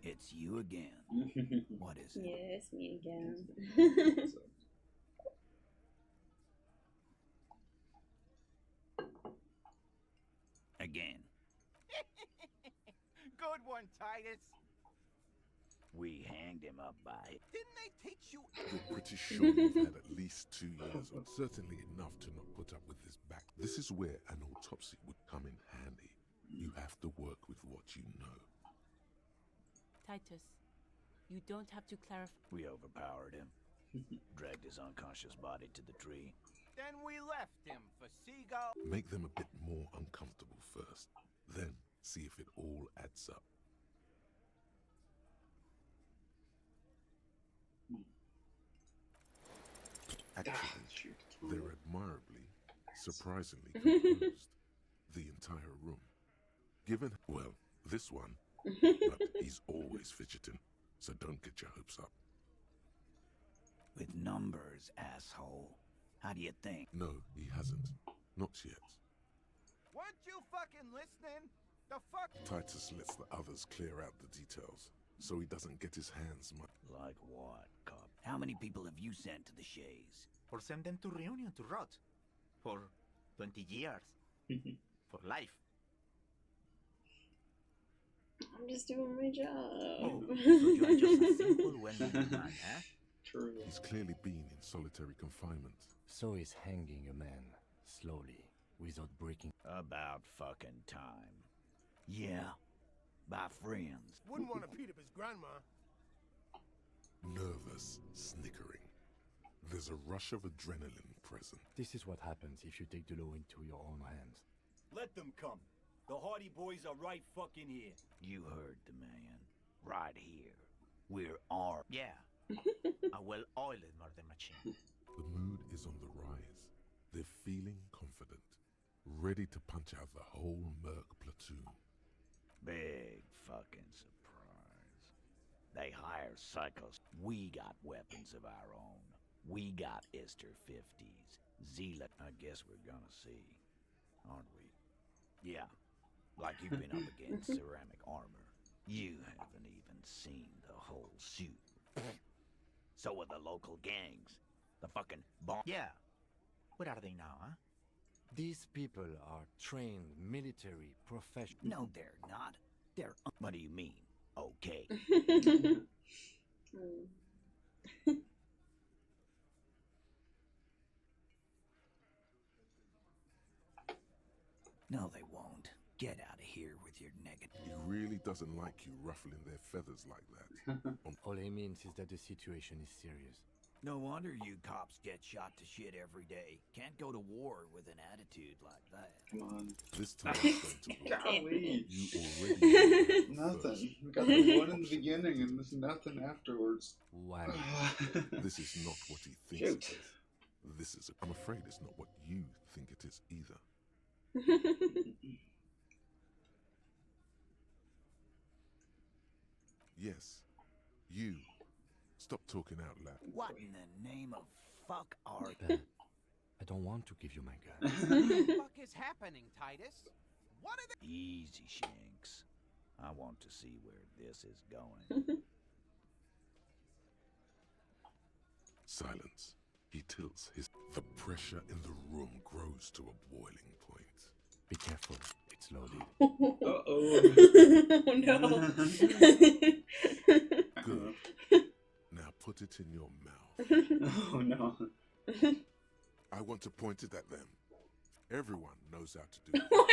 It's you again. What is it? Yeah, it's me again. Again. Good one, Titus. We hanged him up by it. Didn't they teach you? You're pretty sure you've had at least 2 years, or certainly enough to not put up with this back. This is where an autopsy would come in handy. You have to work with what you know. Titus, you don't have to clarify. We overpowered him. Dragged his unconscious body to the tree. Then we left him for seagull. Make them a bit more uncomfortable first, then see if it all adds up. Actually, they're admirably, surprisingly composed. The entire room. Given, well, this one, but he's always fidgeting, so don't get your hopes up. With numbers, asshole. How do you think? No, he hasn't. Not yet. Weren't you fucking listening? The fuck? Titus lets the others clear out the details, so he doesn't get his hands much. Like what, cop? How many people have you sent to the Shays? Or send them to Reunion to rot. For 20 years. For life. I'm just doing my job. Oh, so you're just a simple, well-meaning man, huh? True. He's clearly been in solitary confinement. So he's hanging a man, slowly, without breaking. About fucking time. Yeah, by friends. Wouldn't want to beat up his grandma. Nervous, snickering. There's a rush of adrenaline present. This is what happens if you take the law into your own hands. Let them come. The Hardy Boys are right fucking here. You heard the man. Right here. We're armed. Yeah. A well-oiled murder machine. The mood is on the rise. They're feeling confident, ready to punch out the whole merc platoon. Big fucking surprise. They hire psychos. We got weapons of our own. We got Ister 50s. Zealot. I guess we're gonna see. Aren't we? Yeah. Like you've been up against ceramic armor. You haven't even seen the whole suit. So are the local gangs. The fucking bomb. Yeah. What are they now, huh? These people are trained military professionals. No, they're not. They're. What do you mean? Okay. No, they won't. Get out of here with your negative. He really doesn't like you ruffling their feathers like that. All he means is that the situation is serious. No wonder you cops get shot to shit every day. Can't go to war with an attitude like that. Come on. This time it's going to Golly. You already Nothing. We got the one in the beginning and there's nothing afterwards. Wow. This is not what he thinks it is. This is, I'm afraid it's not what you think it is either. Yes, you. Stop talking out loud. What in the name of fuck are I don't want to give you my gun. What the fuck is happening, Titus? What are they? Easy, Shanks. I want to see where this is going. Silence. He tilts his... The pressure in the room grows to a boiling point. Be careful, it's loaded. Uh-oh. Oh no. Good. Now put it in your mouth. Oh no. I want to point it at them. Everyone knows how to do it. What?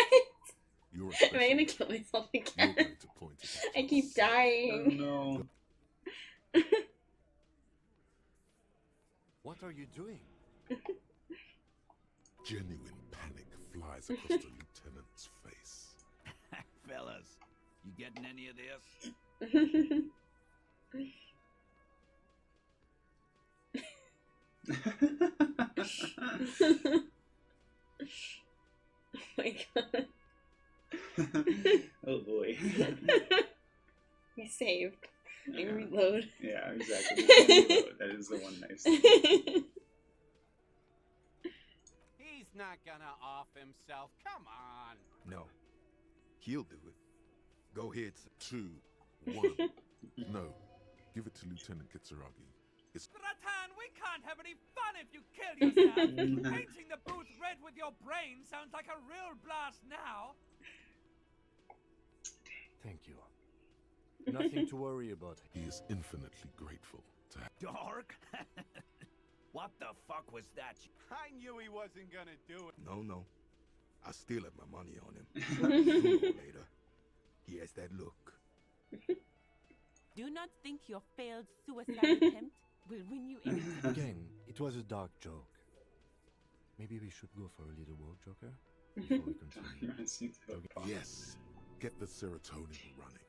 You're Am I gonna kill myself You're again? going to point it at I keep dying. Oh no. What are you doing? Genuine panic flies across the lieutenant's face. Fellas, you getting any of this? Oh my god. Oh boy. We saved. I reload. Yeah, exactly. Reload. That is the one nice thing. He's not gonna off himself. Come on. No. He'll do it. Go ahead. 2, 1. No. Give it to Lieutenant Kitsuragi. It's... Ratan, we can't have any fun if you kill yourself. Painting the booth red with your brain sounds like a real blast now. Thank you. Nothing to worry about. He is infinitely grateful to have... Dark? What the fuck was that? I knew he wasn't gonna do it. No. I still have my money on him. Sooner or later, he has that look. Do not think your failed suicide attempt will win you anything. Again, it was a dark joke. Maybe we should go for a little walk, Joker? Before we continue. Yes. Get the serotonin running.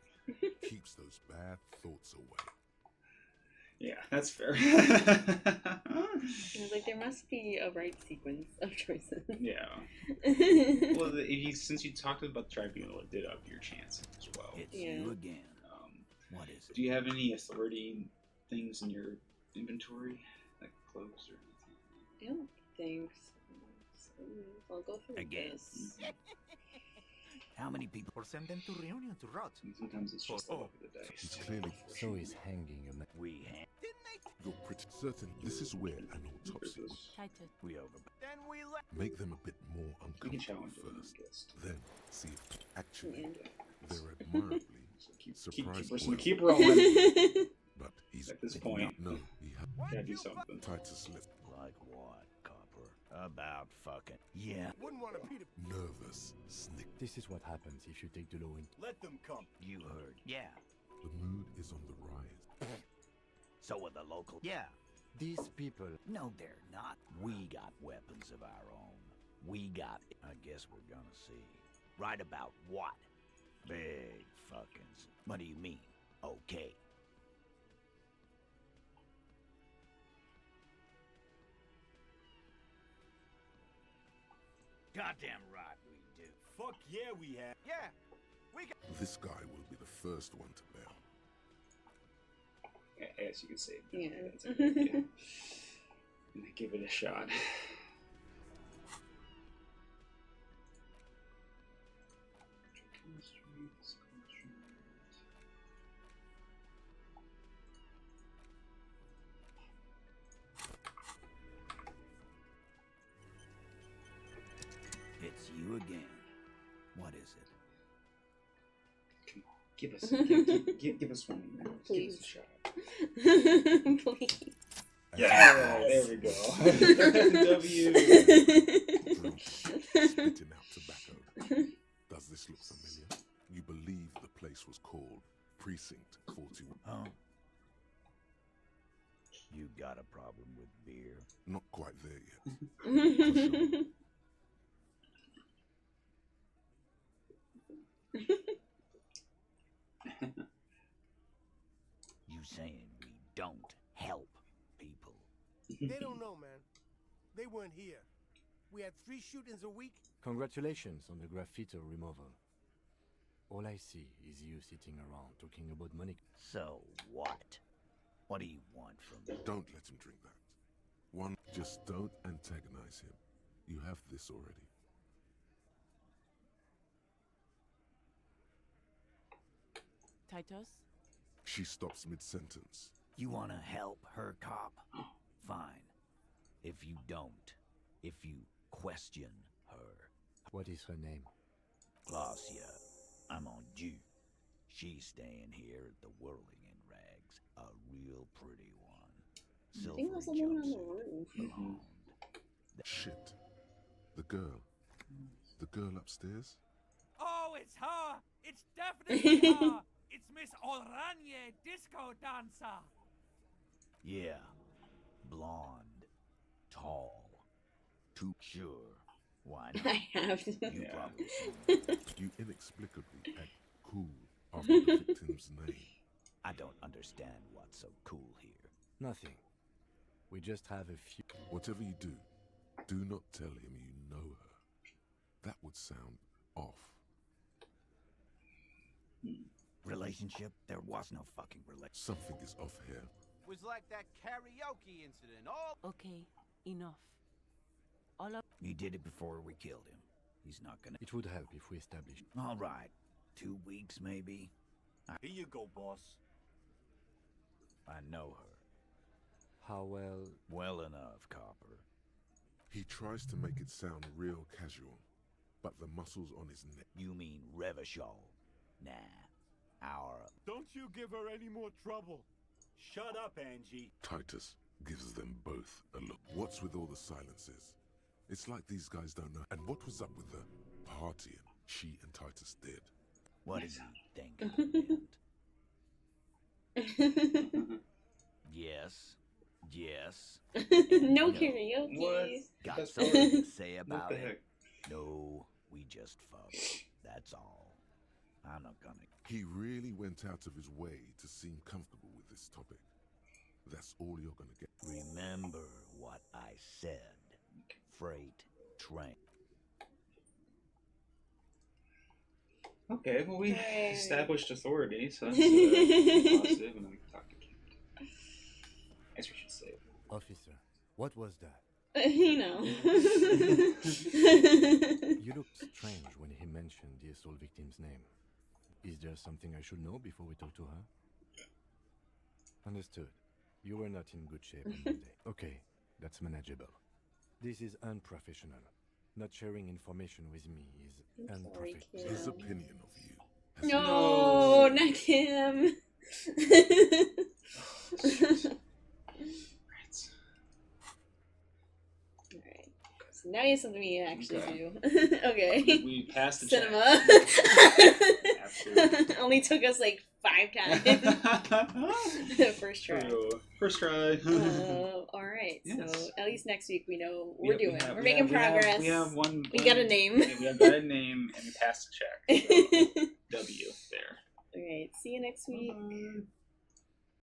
Keeps those bad thoughts away. Yeah, that's fair. I was like, there must be a right sequence of choices. Yeah. Well, since you talked about the tribunal, it did up your chances as well. It's you again. What is it? Do you have any authority things in your inventory, like cloaks or anything? I don't think so. I'll go through this. How many people were sent them to reunion to rot? Sometimes it's just the luck of the dice. He's clearly So he's hanging a man. We hang. You're pretty certain this is where an autopsy would Tighter. We over. Then we let. make them a bit more You can uncomfortable challenge them first. Then see if actually Yeah. they're admirably surprised. Keep rolling. But he's At this point, no, he gotta do something. Titus left Like what, Copper? About fucking. Yeah. Wouldn't want to beat a. nervous, snick. This is what happens if you take the law in. Let them come. You heard. Yeah. The mood is on the rise. So are the local. Yeah. These people. No, they're not. We got weapons of our own. We got. I guess we're gonna see. Right about what? Big fucking. What do you mean? Okay. Goddamn right we do. Fuck yeah, we have. Yeah, we got. This guy will be the first one to bail. I guess you could say. Yeah. That's a good idea. Give it a shot. It's you again. What is it? Come on, give us one. Please. Give us a shot. Please. Yeah, there we go. W. Spitting out tobacco. Does this look familiar? You believe the place was called Precinct 41. Huh? You got a problem with beer? Not quite there yet. You saying we don't help people? They don't know, man. They weren't here. We had 3 shootings a week. Congratulations on the graffiti removal. All I see is you sitting around talking about money. So what? What do you want from me? Don't let him drink that. One, just don't antagonize him. You have this already. Titus? She stops mid-sentence. You wanna help her, cop? Fine. If you don't, if you question her. What is her name? Glacia, I'm on due. She's staying here at the Whirling in Rags. A real pretty one. I think that's the one on the roof. Blonde. Shit. The girl. The girl upstairs? Oh, it's her! It's definitely her! It's Miss Oranje, disco dancer! Yeah. Blonde. Tall. Too sure. Why not? I have to. You Yeah. probably seen. You inexplicably add cool after the victim's name. I don't understand what's so cool here. Nothing. We just have a few. Whatever you do not tell him you know her. That would sound off. Relationship? There was no fucking relationship. Something is off here. Was like that karaoke incident. All. Okay, enough. All of. He did it before we killed him. He's not gonna. It would help if we established. All right. 2 weeks, maybe. Here you go, boss. I know her. How well? Well enough, Copper. He tries to make it sound real casual, but the muscles on his neck. You mean Revachol? Nah. Our. Don't you give her any more trouble. Shut up, Angie. Titus gives them both a look. What's with all the silences? It's like these guys don't know. And what was up with the partying she and Titus did? What do you think I meant? Yes. No karaoke. What? Got That's something right. to say What about the it? heck? No, we just fuck. That's all. I'm not gonna. He really went out of his way to seem comfortable with this topic. That's all you're gonna get. Remember what I said. Freight train. Okay, well, we Right. established authority, so that's positive, and then we can talk to Kent. I guess we should save. Officer, what was that? You know. You looked strange when he mentioned the assault victim's name. Is there something I should know before we talk to her? Understood. You were not in good shape on Monday. Okay, that's manageable. This is unprofessional. Not sharing information with me is unprofessional. His opinion of you. No, not him. Alright. So now you have something we can actually do. Okay. We passed the Cinema. Absolutely. Only took us like 5 times. First try. True. First try. Alright, Yes. so at least next week we know what we're doing. We're We making progress. We have one. We got a name. Yeah, we got a name, and we passed the check. So, W there. Alright, see you next week. Bye.